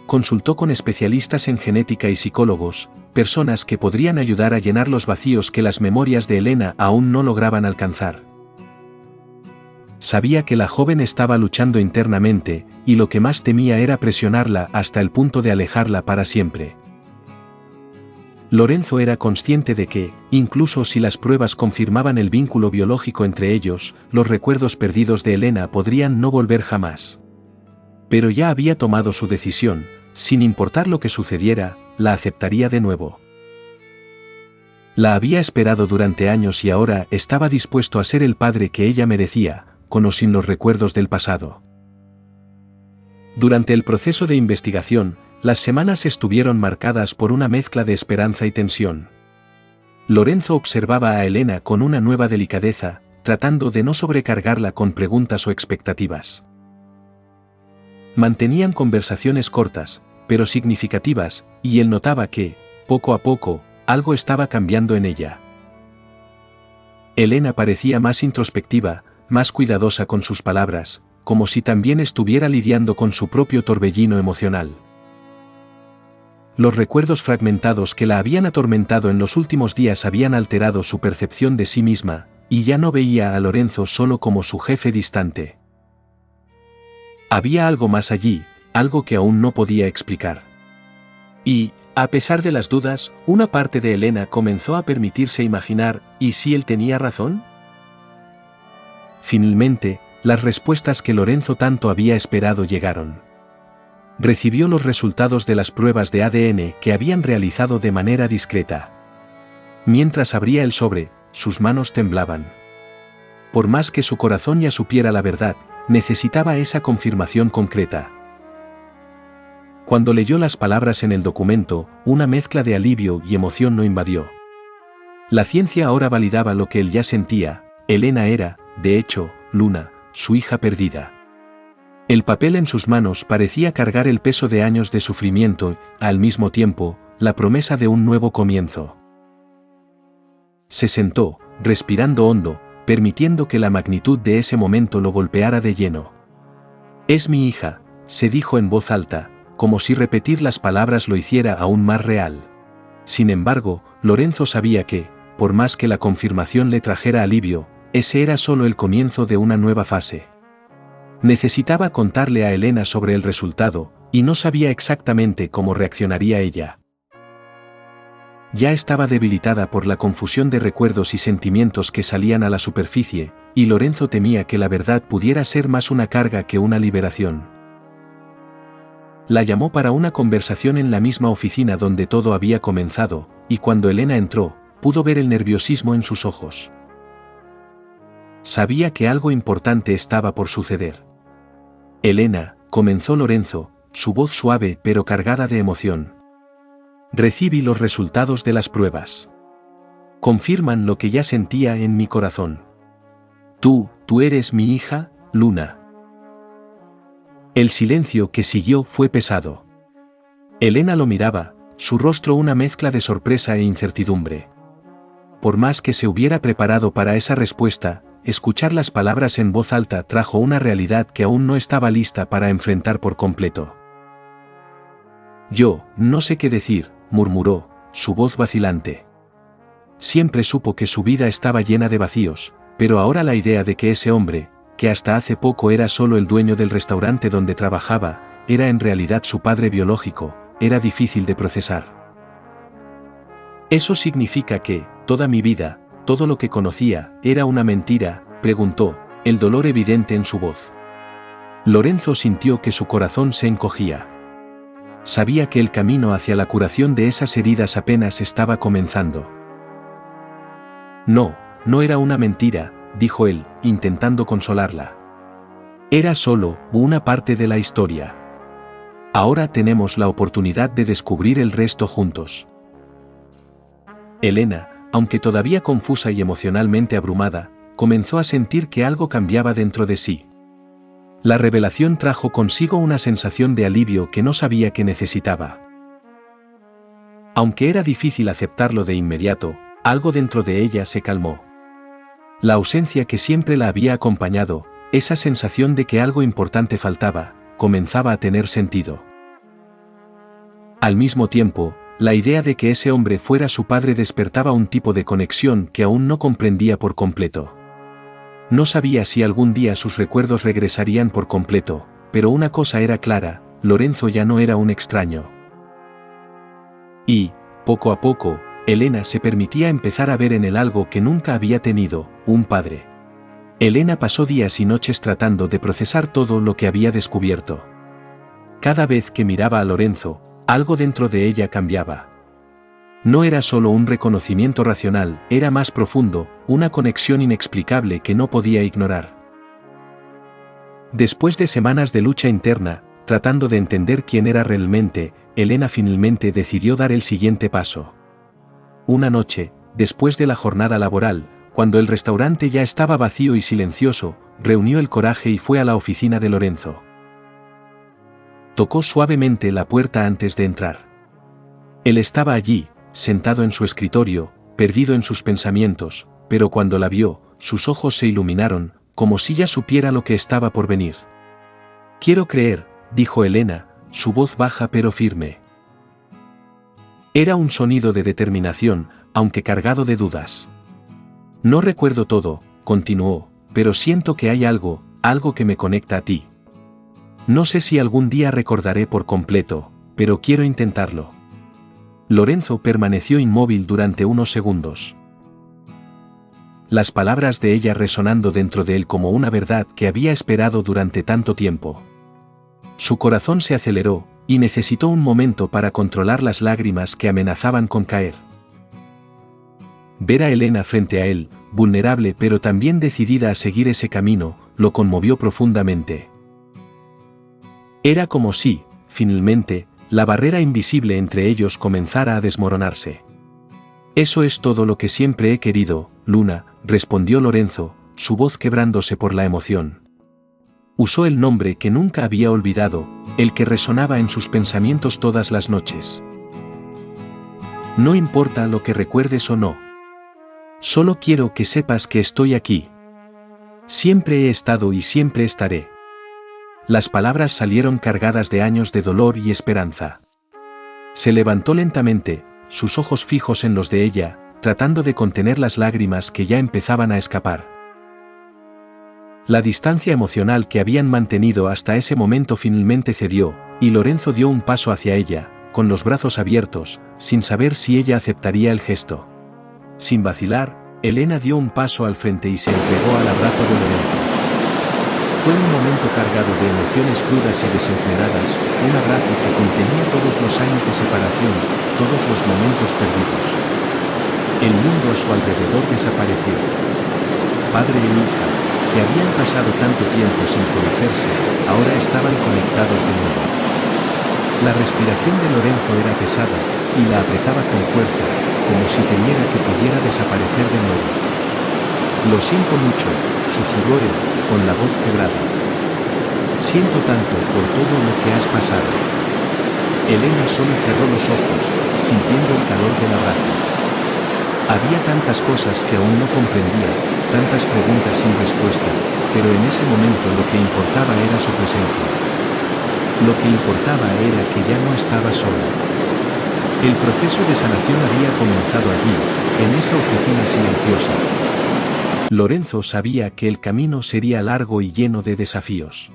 Consultó con especialistas en genética y psicólogos, personas que podrían ayudar a llenar los vacíos que las memorias de Elena aún no lograban alcanzar. Sabía que la joven estaba luchando internamente, y lo que más temía era presionarla hasta el punto de alejarla para siempre. Lorenzo era consciente de que, incluso si las pruebas confirmaban el vínculo biológico entre ellos, los recuerdos perdidos de Elena podrían no volver jamás. Pero ya había tomado su decisión, sin importar lo que sucediera, la aceptaría de nuevo. La había esperado durante años y ahora estaba dispuesto a ser el padre que ella merecía, con o sin los recuerdos del pasado. Durante el proceso de investigación, las semanas estuvieron marcadas por una mezcla de esperanza y tensión. Lorenzo observaba a Elena con una nueva delicadeza, tratando de no sobrecargarla con preguntas o expectativas. Mantenían conversaciones cortas, pero significativas, y él notaba que, poco a poco, algo estaba cambiando en ella. Elena parecía más introspectiva, más cuidadosa con sus palabras, como si también estuviera lidiando con su propio torbellino emocional. Los recuerdos fragmentados que la habían atormentado en los últimos días habían alterado su percepción de sí misma, y ya no veía a Lorenzo solo como su jefe distante. Había algo más allí, algo que aún no podía explicar. Y, a pesar de las dudas, una parte de Elena comenzó a permitirse imaginar, ¿y si él tenía razón? Finalmente, las respuestas que Lorenzo tanto había esperado llegaron. Recibió los resultados de las pruebas de ADN que habían realizado de manera discreta. Mientras abría el sobre, sus manos temblaban. Por más que su corazón ya supiera la verdad, necesitaba esa confirmación concreta. Cuando leyó las palabras en el documento, una mezcla de alivio y emoción lo invadió. La ciencia ahora validaba lo que él ya sentía: Elena era, de hecho, Luna, su hija perdida. El papel en sus manos parecía cargar el peso de años de sufrimiento y, al mismo tiempo, la promesa de un nuevo comienzo. Se sentó, respirando hondo, permitiendo que la magnitud de ese momento lo golpeara de lleno. «Es mi hija», se dijo en voz alta, como si repetir las palabras lo hiciera aún más real. Sin embargo, Lorenzo sabía que, por más que la confirmación le trajera alivio, ese era solo el comienzo de una nueva fase. Necesitaba contarle a Elena sobre el resultado, y no sabía exactamente cómo reaccionaría ella. Ya estaba debilitada por la confusión de recuerdos y sentimientos que salían a la superficie, y Lorenzo temía que la verdad pudiera ser más una carga que una liberación. La llamó para una conversación en la misma oficina donde todo había comenzado, y cuando Elena entró, pudo ver el nerviosismo en sus ojos. Sabía que algo importante estaba por suceder. «Elena», comenzó Lorenzo, su voz suave pero cargada de emoción. «Recibí los resultados de las pruebas. Confirman lo que ya sentía en mi corazón. Tú eres mi hija, Luna». El silencio que siguió fue pesado. Elena lo miraba, su rostro una mezcla de sorpresa e incertidumbre. Por más que se hubiera preparado para esa respuesta, escuchar las palabras en voz alta trajo una realidad que aún no estaba lista para enfrentar por completo. Yo, no sé qué decir, murmuró, su voz vacilante. Siempre supo que su vida estaba llena de vacíos, pero ahora la idea de que ese hombre, que hasta hace poco era solo el dueño del restaurante donde trabajaba, era en realidad su padre biológico, era difícil de procesar. ¿Eso significa que, toda mi vida, todo lo que conocía, era una mentira?, preguntó, el dolor evidente en su voz. Lorenzo sintió que su corazón se encogía. Sabía que el camino hacia la curación de esas heridas apenas estaba comenzando. No, no era una mentira, dijo él, intentando consolarla. Era solo una parte de la historia. Ahora tenemos la oportunidad de descubrir el resto juntos. Elena, aunque todavía confusa y emocionalmente abrumada, comenzó a sentir que algo cambiaba dentro de sí. La revelación trajo consigo una sensación de alivio que no sabía que necesitaba. Aunque era difícil aceptarlo de inmediato, algo dentro de ella se calmó. La ausencia que siempre la había acompañado, esa sensación de que algo importante faltaba, comenzaba a tener sentido. Al mismo tiempo, la idea de que ese hombre fuera su padre despertaba un tipo de conexión que aún no comprendía por completo. No sabía si algún día sus recuerdos regresarían por completo, pero una cosa era clara, Lorenzo ya no era un extraño. Y, poco a poco, Elena se permitía empezar a ver en él algo que nunca había tenido, un padre. Elena pasó días y noches tratando de procesar todo lo que había descubierto. Cada vez que miraba a Lorenzo, algo dentro de ella cambiaba. No era solo un reconocimiento racional, era más profundo, una conexión inexplicable que no podía ignorar. Después de semanas de lucha interna, tratando de entender quién era realmente, Elena finalmente decidió dar el siguiente paso. Una noche, después de la jornada laboral, cuando el restaurante ya estaba vacío y silencioso, reunió el coraje y fue a la oficina de Lorenzo. Tocó suavemente la puerta antes de entrar. Él estaba allí, sentado en su escritorio, perdido en sus pensamientos, pero cuando la vio, sus ojos se iluminaron, como si ya supiera lo que estaba por venir. «Quiero creer», dijo Elena, su voz baja pero firme. Era un sonido de determinación, aunque cargado de dudas. «No recuerdo todo», continuó, «pero siento que hay algo que me conecta a ti. No sé si algún día recordaré por completo, pero quiero intentarlo». Lorenzo permaneció inmóvil durante unos segundos. Las palabras de ella resonando dentro de él como una verdad que había esperado durante tanto tiempo. Su corazón se aceleró, y necesitó un momento para controlar las lágrimas que amenazaban con caer. Ver a Elena frente a él, vulnerable pero también decidida a seguir ese camino, lo conmovió profundamente. Era como si, finalmente, la barrera invisible entre ellos comenzara a desmoronarse. «Eso es todo lo que siempre he querido, Luna», respondió Lorenzo, su voz quebrándose por la emoción. Usó el nombre que nunca había olvidado, el que resonaba en sus pensamientos todas las noches. «No importa lo que recuerdes o no. Solo quiero que sepas que estoy aquí. Siempre he estado y siempre estaré». Las palabras salieron cargadas de años de dolor y esperanza. Se levantó lentamente, sus ojos fijos en los de ella, tratando de contener las lágrimas que ya empezaban a escapar. La distancia emocional que habían mantenido hasta ese momento finalmente cedió, y Lorenzo dio un paso hacia ella, con los brazos abiertos, sin saber si ella aceptaría el gesto. Sin vacilar, Elena dio un paso al frente y se entregó al abrazo de Lorenzo. Fue un momento cargado de emociones crudas y desenfrenadas, un abrazo que contenía todos los años de separación, todos los momentos perdidos. El mundo a su alrededor desapareció. Padre e hija, que habían pasado tanto tiempo sin conocerse, ahora estaban conectados de nuevo. La respiración de Lorenzo era pesada, y la apretaba con fuerza, como si temiera que pudiera desaparecer de nuevo. «Lo siento mucho», susurró él, con la voz quebrada. «Siento tanto por todo lo que has pasado». Elena solo cerró los ojos, sintiendo el calor del abrazo. Había tantas cosas que aún no comprendía, tantas preguntas sin respuesta, pero en ese momento lo que importaba era su presencia. Lo que importaba era que ya no estaba sola. El proceso de sanación había comenzado allí, en esa oficina silenciosa. Lorenzo sabía que el camino sería largo y lleno de desafíos.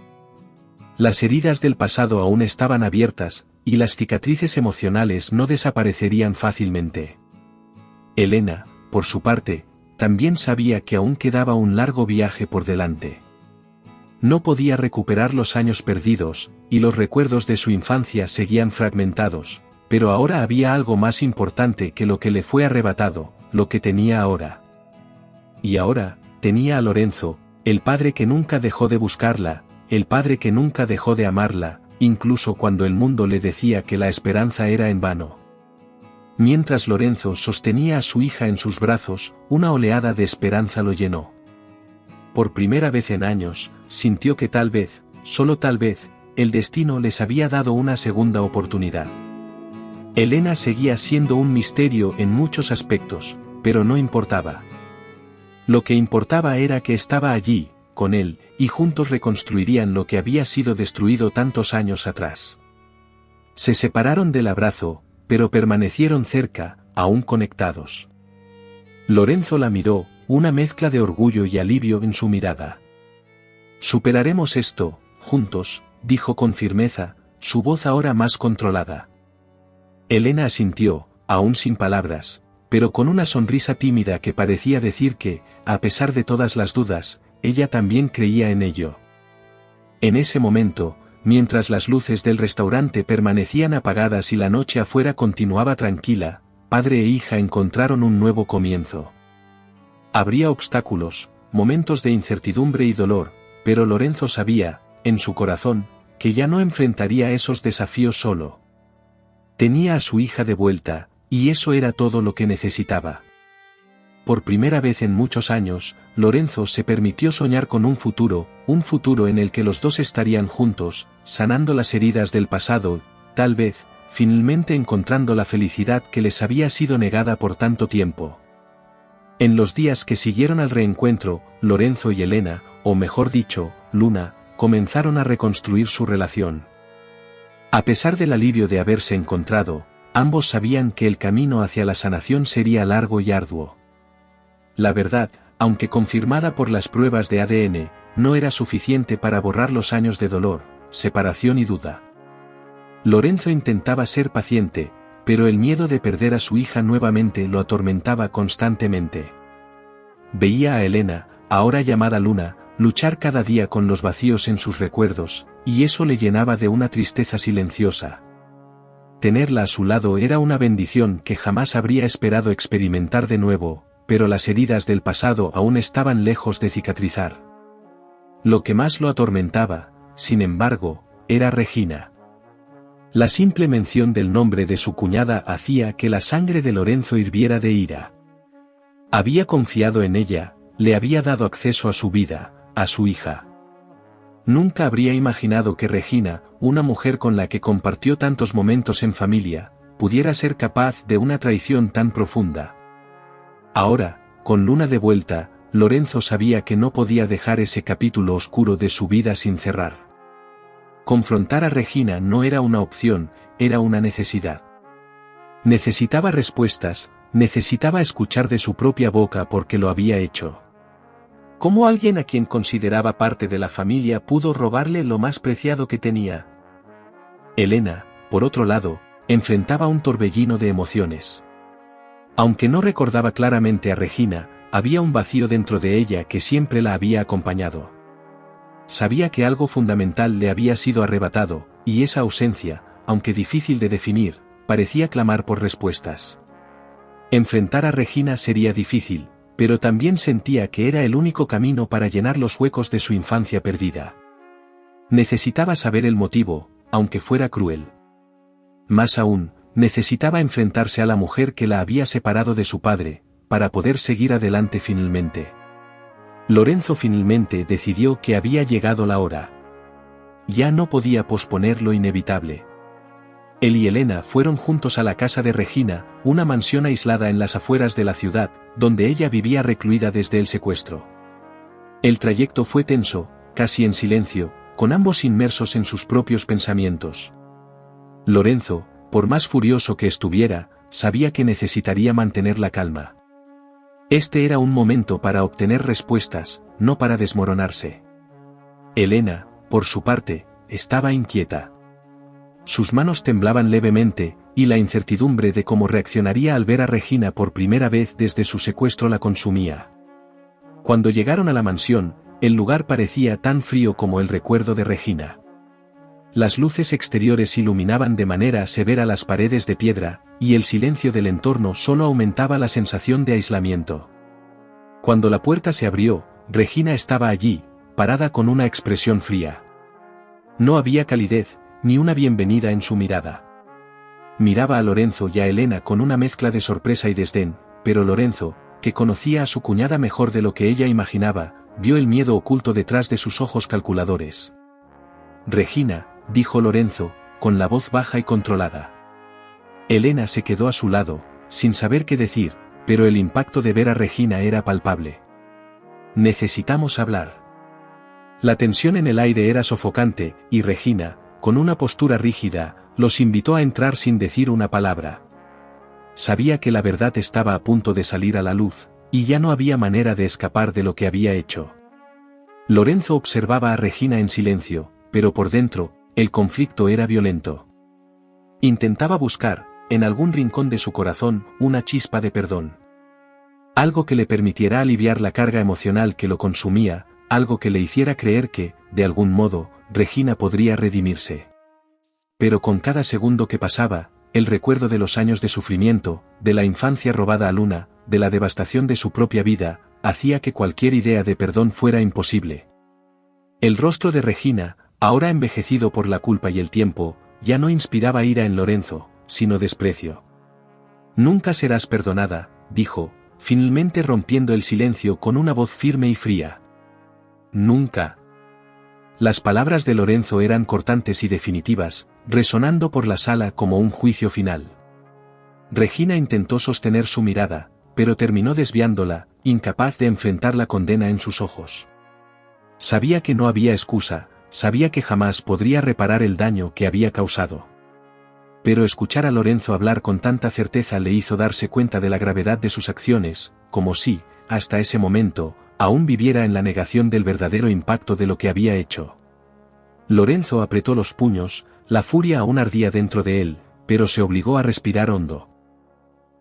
Las heridas del pasado aún estaban abiertas, y las cicatrices emocionales no desaparecerían fácilmente. Elena, por su parte, también sabía que aún quedaba un largo viaje por delante. No podía recuperar los años perdidos, y los recuerdos de su infancia seguían fragmentados, pero ahora había algo más importante que lo que le fue arrebatado, lo que tenía ahora. Y ahora, tenía a Lorenzo, el padre que nunca dejó de buscarla, el padre que nunca dejó de amarla, incluso cuando el mundo le decía que la esperanza era en vano. Mientras Lorenzo sostenía a su hija en sus brazos, una oleada de esperanza lo llenó. Por primera vez en años, sintió que tal vez, solo tal vez, el destino les había dado una segunda oportunidad. Elena seguía siendo un misterio en muchos aspectos, pero no importaba. Lo que importaba era que estaba allí, con él, y juntos reconstruirían lo que había sido destruido tantos años atrás. Se separaron del abrazo, pero permanecieron cerca, aún conectados. Lorenzo la miró, una mezcla de orgullo y alivio en su mirada. «Superaremos esto, juntos», dijo con firmeza, su voz ahora más controlada. Elena asintió, aún sin palabras, pero con una sonrisa tímida que parecía decir que, a pesar de todas las dudas, ella también creía en ello. En ese momento, mientras las luces del restaurante permanecían apagadas y la noche afuera continuaba tranquila, padre e hija encontraron un nuevo comienzo. Habría obstáculos, momentos de incertidumbre y dolor, pero Lorenzo sabía, en su corazón, que ya no enfrentaría esos desafíos solo. Tenía a su hija de vuelta, y eso era todo lo que necesitaba. Por primera vez en muchos años, Lorenzo se permitió soñar con un futuro en el que los dos estarían juntos, sanando las heridas del pasado, tal vez, finalmente encontrando la felicidad que les había sido negada por tanto tiempo. En los días que siguieron al reencuentro, Lorenzo y Elena, o mejor dicho, Luna, comenzaron a reconstruir su relación. A pesar del alivio de haberse encontrado, ambos sabían que el camino hacia la sanación sería largo y arduo. La verdad, aunque confirmada por las pruebas de ADN, no era suficiente para borrar los años de dolor, separación y duda. Lorenzo intentaba ser paciente, pero el miedo de perder a su hija nuevamente lo atormentaba constantemente. Veía a Elena, ahora llamada Luna, luchar cada día con los vacíos en sus recuerdos, y eso le llenaba de una tristeza silenciosa. Tenerla a su lado era una bendición que jamás habría esperado experimentar de nuevo, pero las heridas del pasado aún estaban lejos de cicatrizar. Lo que más lo atormentaba, sin embargo, era Regina. La simple mención del nombre de su cuñada hacía que la sangre de Lorenzo hirviera de ira. Había confiado en ella, le había dado acceso a su vida, a su hija. Nunca habría imaginado que Regina, una mujer con la que compartió tantos momentos en familia, pudiera ser capaz de una traición tan profunda. Ahora, con Luna de vuelta, Lorenzo sabía que no podía dejar ese capítulo oscuro de su vida sin cerrar. Confrontar a Regina no era una opción, era una necesidad. Necesitaba respuestas, necesitaba escuchar de su propia boca por qué lo había hecho. ¿Cómo alguien a quien consideraba parte de la familia pudo robarle lo más preciado que tenía? Elena, por otro lado, enfrentaba un torbellino de emociones. Aunque no recordaba claramente a Regina, había un vacío dentro de ella que siempre la había acompañado. Sabía que algo fundamental le había sido arrebatado, y esa ausencia, aunque difícil de definir, parecía clamar por respuestas. Enfrentar a Regina sería difícil, pero también sentía que era el único camino para llenar los huecos de su infancia perdida. Necesitaba saber el motivo, aunque fuera cruel. Más aún, necesitaba enfrentarse a la mujer que la había separado de su padre, para poder seguir adelante finalmente. Lorenzo finalmente decidió que había llegado la hora. Ya no podía posponer lo inevitable. Él y Elena fueron juntos a la casa de Regina, una mansión aislada en las afueras de la ciudad, donde ella vivía recluida desde el secuestro. El trayecto fue tenso, casi en silencio, con ambos inmersos en sus propios pensamientos. Lorenzo, por más furioso que estuviera, sabía que necesitaría mantener la calma. Este era un momento para obtener respuestas, no para desmoronarse. Elena, por su parte, estaba inquieta. Sus manos temblaban levemente, y la incertidumbre de cómo reaccionaría al ver a Regina por primera vez desde su secuestro la consumía. Cuando llegaron a la mansión, el lugar parecía tan frío como el recuerdo de Regina. Las luces exteriores iluminaban de manera severa las paredes de piedra, y el silencio del entorno solo aumentaba la sensación de aislamiento. Cuando la puerta se abrió, Regina estaba allí, parada con una expresión fría. No había calidez, ni una bienvenida en su mirada. Miraba a Lorenzo y a Elena con una mezcla de sorpresa y desdén, pero Lorenzo, que conocía a su cuñada mejor de lo que ella imaginaba, vio el miedo oculto detrás de sus ojos calculadores. «Regina», dijo Lorenzo, con la voz baja y controlada. Elena se quedó a su lado, sin saber qué decir, pero el impacto de ver a Regina era palpable. «Necesitamos hablar». La tensión en el aire era sofocante, y Regina, con una postura rígida, los invitó a entrar sin decir una palabra. Sabía que la verdad estaba a punto de salir a la luz, y ya no había manera de escapar de lo que había hecho. Lorenzo observaba a Regina en silencio, pero por dentro, el conflicto era violento. Intentaba buscar, en algún rincón de su corazón, una chispa de perdón. Algo que le permitiera aliviar la carga emocional que lo consumía, algo que le hiciera creer que, de algún modo, Regina podría redimirse. Pero con cada segundo que pasaba, el recuerdo de los años de sufrimiento, de la infancia robada a Luna, de la devastación de su propia vida, hacía que cualquier idea de perdón fuera imposible. El rostro de Regina, ahora envejecido por la culpa y el tiempo, ya no inspiraba ira en Lorenzo, sino desprecio. «Nunca serás perdonada», dijo, finalmente rompiendo el silencio con una voz firme y fría. «Nunca». Las palabras de Lorenzo eran cortantes y definitivas, resonando por la sala como un juicio final. Regina intentó sostener su mirada, pero terminó desviándola, incapaz de enfrentar la condena en sus ojos. Sabía que no había excusa, sabía que jamás podría reparar el daño que había causado. Pero escuchar a Lorenzo hablar con tanta certeza le hizo darse cuenta de la gravedad de sus acciones, como si, hasta ese momento, aún viviera en la negación del verdadero impacto de lo que había hecho. Lorenzo apretó los puños, la furia aún ardía dentro de él, pero se obligó a respirar hondo.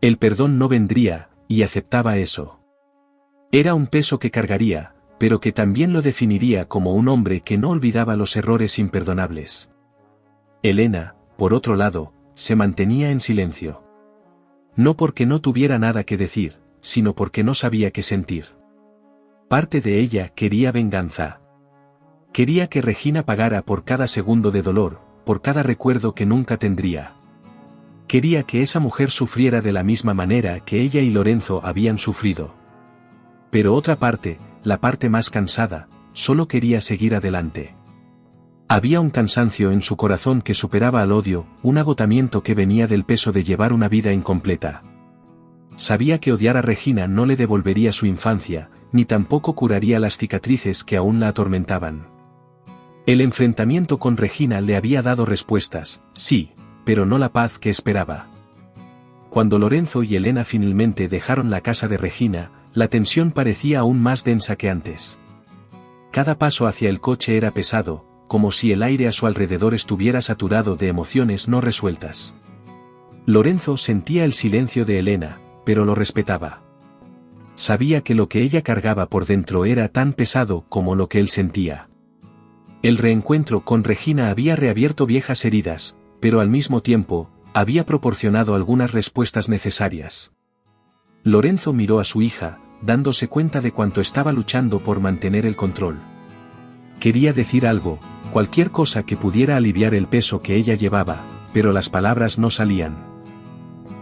El perdón no vendría, y aceptaba eso. Era un peso que cargaría, pero que también lo definiría como un hombre que no olvidaba los errores imperdonables. Elena, por otro lado, se mantenía en silencio. No porque no tuviera nada que decir, sino porque no sabía qué sentir. Parte de ella quería venganza. Quería que Regina pagara por cada segundo de dolor, por cada recuerdo que nunca tendría. Quería que esa mujer sufriera de la misma manera que ella y Lorenzo habían sufrido. Pero otra parte, la parte más cansada, solo quería seguir adelante. Había un cansancio en su corazón que superaba al odio, un agotamiento que venía del peso de llevar una vida incompleta. Sabía que odiar a Regina no le devolvería su infancia, ni tampoco curaría las cicatrices que aún la atormentaban. El enfrentamiento con Regina le había dado respuestas, sí, pero no la paz que esperaba. Cuando Lorenzo y Elena finalmente dejaron la casa de Regina, la tensión parecía aún más densa que antes. Cada paso hacia el coche era pesado, como si el aire a su alrededor estuviera saturado de emociones no resueltas. Lorenzo sentía el silencio de Elena, pero lo respetaba. Sabía que lo que ella cargaba por dentro era tan pesado como lo que él sentía. El reencuentro con Regina había reabierto viejas heridas, pero al mismo tiempo, había proporcionado algunas respuestas necesarias. Lorenzo miró a su hija, dándose cuenta de cuánto estaba luchando por mantener el control. Quería decir algo, cualquier cosa que pudiera aliviar el peso que ella llevaba, pero las palabras no salían.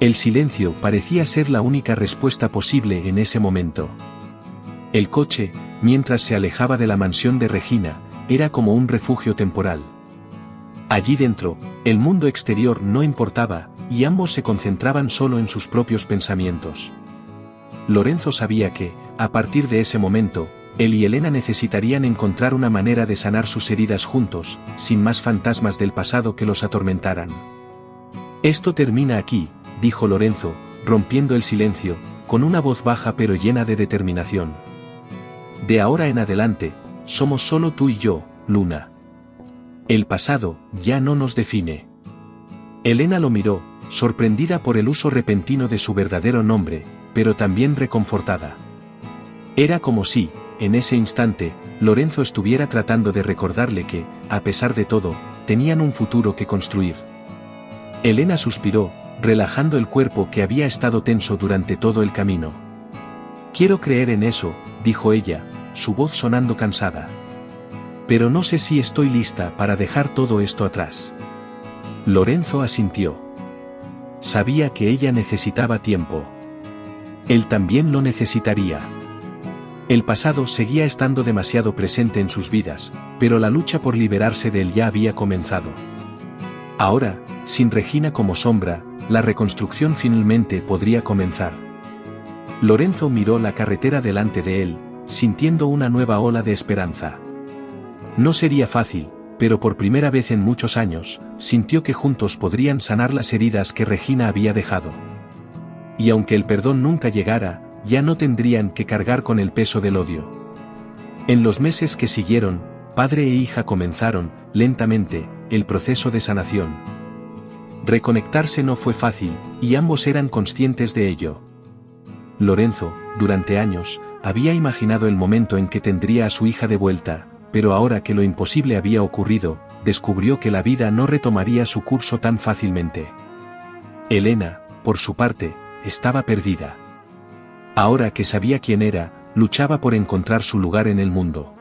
El silencio parecía ser la única respuesta posible en ese momento. El coche, mientras se alejaba de la mansión de Regina, era como un refugio temporal. Allí dentro, el mundo exterior no importaba, y ambos se concentraban solo en sus propios pensamientos. Lorenzo sabía que, a partir de ese momento, Él y Elena necesitarían encontrar una manera de sanar sus heridas juntos, sin más fantasmas del pasado que los atormentaran. Esto termina aquí, dijo Lorenzo, rompiendo el silencio, con una voz baja pero llena de determinación. De ahora en adelante, somos solo tú y yo, Luna. El pasado ya no nos define. Elena lo miró, sorprendida por el uso repentino de su verdadero nombre, pero también reconfortada. Era como si, en ese instante, Lorenzo estuviera tratando de recordarle que, a pesar de todo, tenían un futuro que construir. Elena suspiró, relajando el cuerpo que había estado tenso durante todo el camino. Quiero creer en eso, dijo ella, su voz sonando cansada. Pero no sé si estoy lista para dejar todo esto atrás. Lorenzo asintió. Sabía que ella necesitaba tiempo. Él también lo necesitaría. El pasado seguía estando demasiado presente en sus vidas, pero la lucha por liberarse de él ya había comenzado. Ahora, sin Regina como sombra, la reconstrucción finalmente podría comenzar. Lorenzo miró la carretera delante de él, sintiendo una nueva ola de esperanza. No sería fácil, pero por primera vez en muchos años, sintió que juntos podrían sanar las heridas que Regina había dejado. Y aunque el perdón nunca llegara, ya no tendrían que cargar con el peso del odio. En los meses que siguieron, padre e hija comenzaron, lentamente, el proceso de sanación. Reconectarse no fue fácil, y ambos eran conscientes de ello. Lorenzo, durante años, había imaginado el momento en que tendría a su hija de vuelta, pero ahora que lo imposible había ocurrido, descubrió que la vida no retomaría su curso tan fácilmente. Elena, por su parte, estaba perdida. Ahora que sabía quién era, luchaba por encontrar su lugar en el mundo.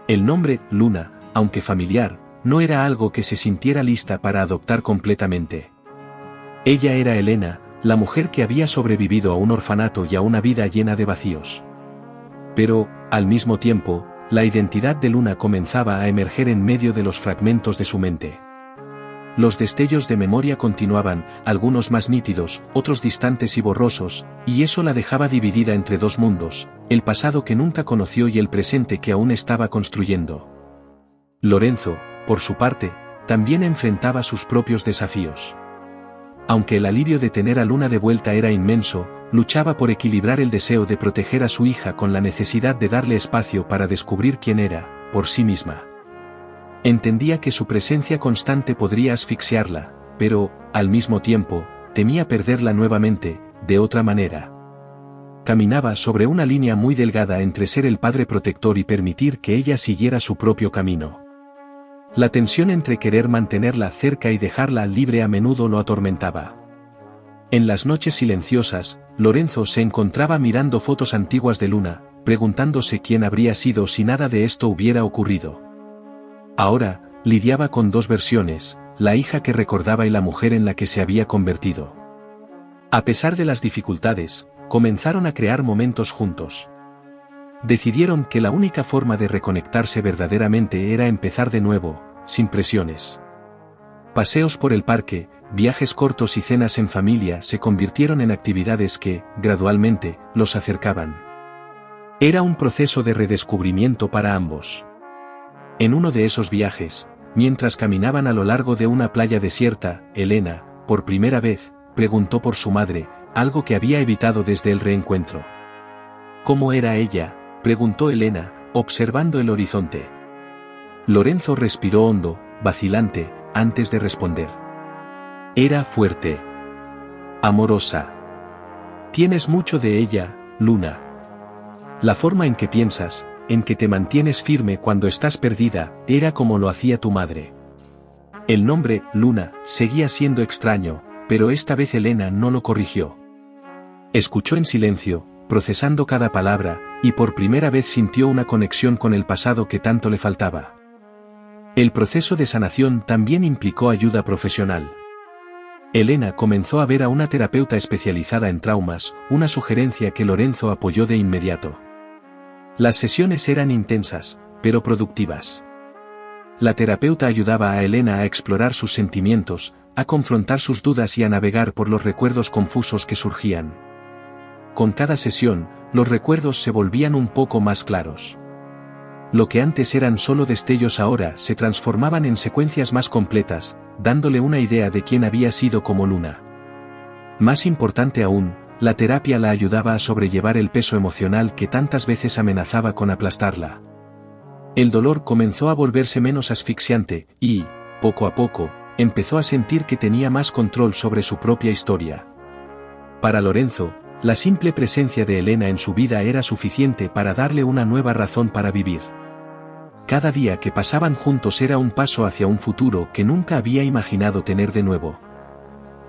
El nombre, Luna, aunque familiar, no era algo que se sintiera lista para adoptar completamente. Ella era Elena, la mujer que había sobrevivido a un orfanato y a una vida llena de vacíos. Pero, al mismo tiempo, la identidad de Luna comenzaba a emerger en medio de los fragmentos de su mente. Los destellos de memoria continuaban, algunos más nítidos, otros distantes y borrosos, y eso la dejaba dividida entre dos mundos, el pasado que nunca conoció y el presente que aún estaba construyendo. Lorenzo, por su parte, también enfrentaba sus propios desafíos. Aunque el alivio de tener a Luna de vuelta era inmenso, luchaba por equilibrar el deseo de proteger a su hija con la necesidad de darle espacio para descubrir quién era, por sí misma. Entendía que su presencia constante podría asfixiarla, pero, al mismo tiempo, temía perderla nuevamente, de otra manera. Caminaba sobre una línea muy delgada entre ser el padre protector y permitir que ella siguiera su propio camino. La tensión entre querer mantenerla cerca y dejarla libre a menudo lo atormentaba. En las noches silenciosas, Lorenzo se encontraba mirando fotos antiguas de Luna, preguntándose quién habría sido si nada de esto hubiera ocurrido. Ahora, lidiaba con dos versiones, la hija que recordaba y la mujer en la que se había convertido. A pesar de las dificultades, comenzaron a crear momentos juntos. Decidieron que la única forma de reconectarse verdaderamente era empezar de nuevo, sin presiones. Paseos por el parque, viajes cortos y cenas en familia se convirtieron en actividades que, gradualmente, los acercaban. Era un proceso de redescubrimiento para ambos. En uno de esos viajes, mientras caminaban a lo largo de una playa desierta, Elena, por primera vez, preguntó por su madre, algo que había evitado desde el reencuentro. ¿Cómo era ella?, preguntó Elena, observando el horizonte. Lorenzo respiró hondo, vacilante, antes de responder. Era fuerte. Amorosa. Tienes mucho de ella, Luna. La forma en que piensas, en que te mantienes firme cuando estás perdida, era como lo hacía tu madre. El nombre, Luna, seguía siendo extraño, pero esta vez Elena no lo corrigió. Escuchó en silencio, procesando cada palabra, y por primera vez sintió una conexión con el pasado que tanto le faltaba. El proceso de sanación también implicó ayuda profesional. Elena comenzó a ver a una terapeuta especializada en traumas, una sugerencia que Lorenzo apoyó de inmediato. Las sesiones eran intensas, pero productivas. La terapeuta ayudaba a Elena a explorar sus sentimientos, a confrontar sus dudas y a navegar por los recuerdos confusos que surgían. Con cada sesión, los recuerdos se volvían un poco más claros. Lo que antes eran solo destellos ahora se transformaban en secuencias más completas, dándole una idea de quién había sido como Luna. Más importante aún, la terapia la ayudaba a sobrellevar el peso emocional que tantas veces amenazaba con aplastarla. El dolor comenzó a volverse menos asfixiante, y, poco a poco, empezó a sentir que tenía más control sobre su propia historia. Para Lorenzo, la simple presencia de Elena en su vida era suficiente para darle una nueva razón para vivir. Cada día que pasaban juntos era un paso hacia un futuro que nunca había imaginado tener de nuevo.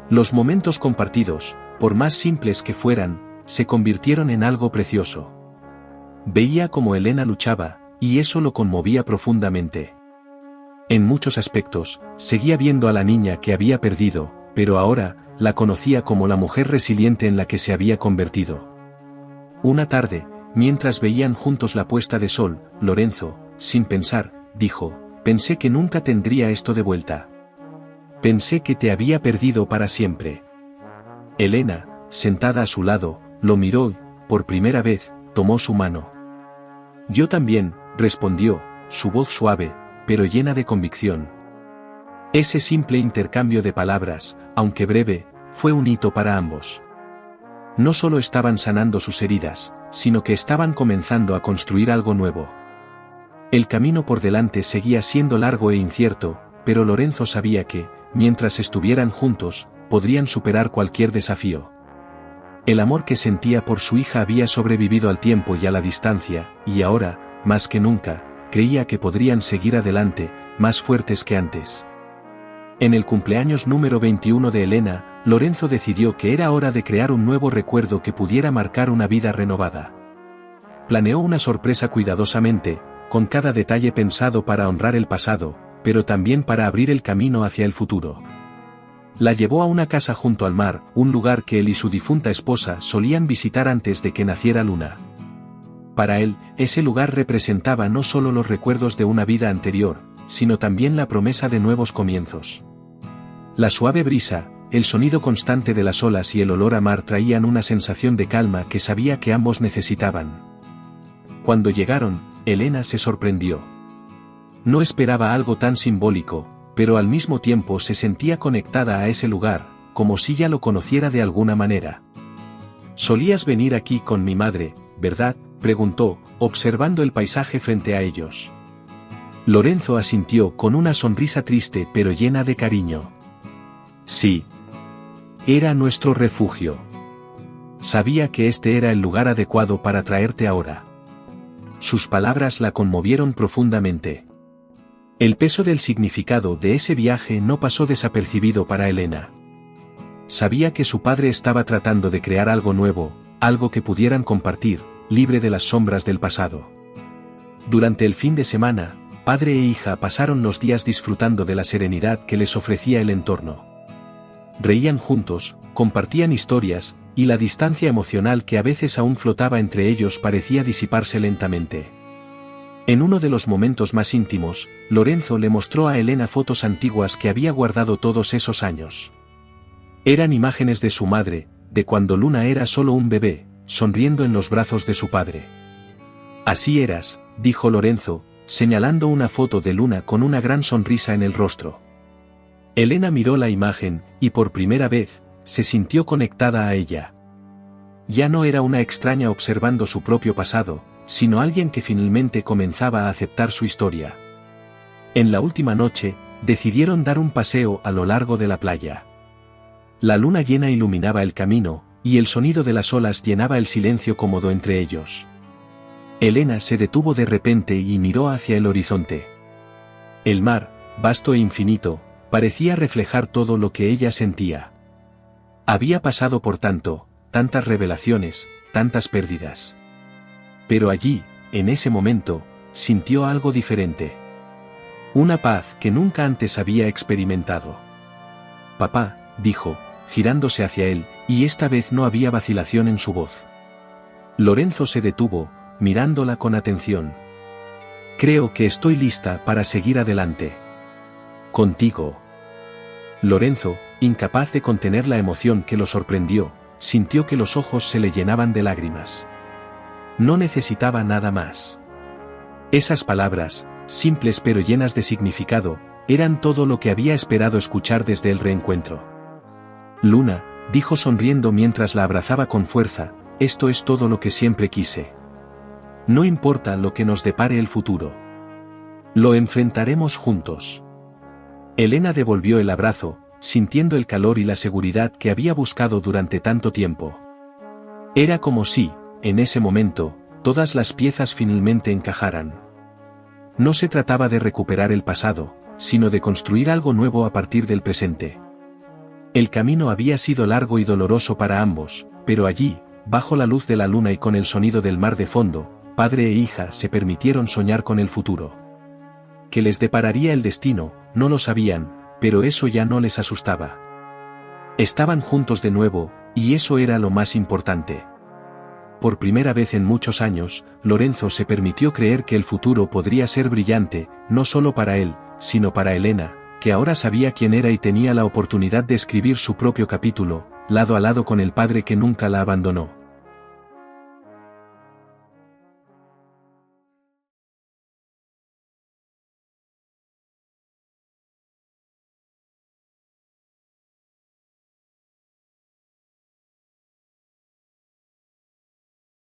Los momentos compartidos, por más simples que fueran, se convirtieron en algo precioso. Veía cómo Elena luchaba, y eso lo conmovía profundamente. En muchos aspectos, seguía viendo a la niña que había perdido, pero ahora, la conocía como la mujer resiliente en la que se había convertido. Una tarde, mientras veían juntos la puesta de sol, Lorenzo, sin pensar, dijo: «Pensé que nunca tendría esto de vuelta. Pensé que te había perdido para siempre». Elena, sentada a su lado, lo miró y, por primera vez, tomó su mano. «Yo también», respondió, su voz suave, pero llena de convicción. Ese simple intercambio de palabras, aunque breve, fue un hito para ambos. No solo estaban sanando sus heridas, sino que estaban comenzando a construir algo nuevo. El camino por delante seguía siendo largo e incierto, pero Lorenzo sabía que, mientras estuvieran juntos, podrían superar cualquier desafío. El amor que sentía por su hija había sobrevivido al tiempo y a la distancia, y ahora, más que nunca, creía que podrían seguir adelante, más fuertes que antes. En el cumpleaños número 21 de Elena, Lorenzo decidió que era hora de crear un nuevo recuerdo que pudiera marcar una vida renovada. Planeó una sorpresa cuidadosamente, con cada detalle pensado para honrar el pasado, pero también para abrir el camino hacia el futuro. La llevó a una casa junto al mar, un lugar que él y su difunta esposa solían visitar antes de que naciera Luna. Para él, ese lugar representaba no solo los recuerdos de una vida anterior, sino también la promesa de nuevos comienzos. La suave brisa, el sonido constante de las olas y el olor a mar traían una sensación de calma que sabía que ambos necesitaban. Cuando llegaron, Elena se sorprendió. No esperaba algo tan simbólico, pero al mismo tiempo se sentía conectada a ese lugar, como si ya lo conociera de alguna manera. «Solías venir aquí con mi madre, ¿verdad?», preguntó, observando el paisaje frente a ellos. Lorenzo asintió con una sonrisa triste pero llena de cariño. «Sí. Era nuestro refugio. Sabía que este era el lugar adecuado para traerte ahora». Sus palabras la conmovieron profundamente. El peso del significado de ese viaje no pasó desapercibido para Elena. Sabía que su padre estaba tratando de crear algo nuevo, algo que pudieran compartir, libre de las sombras del pasado. Durante el fin de semana, padre e hija pasaron los días disfrutando de la serenidad que les ofrecía el entorno. Reían juntos, compartían historias, y la distancia emocional que a veces aún flotaba entre ellos parecía disiparse lentamente. En uno de los momentos más íntimos, Lorenzo le mostró a Elena fotos antiguas que había guardado todos esos años. Eran imágenes de su madre, de cuando Luna era solo un bebé, sonriendo en los brazos de su padre. «Así eras», dijo Lorenzo, señalando una foto de Luna con una gran sonrisa en el rostro. Elena miró la imagen, y por primera vez, se sintió conectada a ella. Ya no era una extraña observando su propio pasado, sino alguien que finalmente comenzaba a aceptar su historia. En la última noche, decidieron dar un paseo a lo largo de la playa. La luna llena iluminaba el camino, y el sonido de las olas llenaba el silencio cómodo entre ellos. Elena se detuvo de repente y miró hacia el horizonte. El mar, vasto e infinito, parecía reflejar todo lo que ella sentía. Había pasado por tantas revelaciones, tantas pérdidas. Pero allí, en ese momento, sintió algo diferente. Una paz que nunca antes había experimentado. «Papá», dijo, girándose hacia él, y esta vez no había vacilación en su voz. Lorenzo se detuvo, mirándola con atención. «Creo que estoy lista para seguir adelante. Contigo». Lorenzo, incapaz de contener la emoción que lo sorprendió, sintió que los ojos se le llenaban de lágrimas. No necesitaba nada más. Esas palabras, simples pero llenas de significado, eran todo lo que había esperado escuchar desde el reencuentro. Luna, dijo sonriendo mientras la abrazaba con fuerza, esto es todo lo que siempre quise. No importa lo que nos depare el futuro. Lo enfrentaremos juntos. Elena devolvió el abrazo, sintiendo el calor y la seguridad que había buscado durante tanto tiempo. Era como si, en ese momento, todas las piezas finalmente encajaran. No se trataba de recuperar el pasado, sino de construir algo nuevo a partir del presente. El camino había sido largo y doloroso para ambos, pero allí, bajo la luz de la luna y con el sonido del mar de fondo, padre e hija se permitieron soñar con el futuro. ¿Qué les depararía el destino? No lo sabían, pero eso ya no les asustaba. Estaban juntos de nuevo, y eso era lo más importante. Por primera vez en muchos años, Lorenzo se permitió creer que el futuro podría ser brillante, no solo para él, sino para Elena, que ahora sabía quién era y tenía la oportunidad de escribir su propio capítulo, lado a lado con el padre que nunca la abandonó.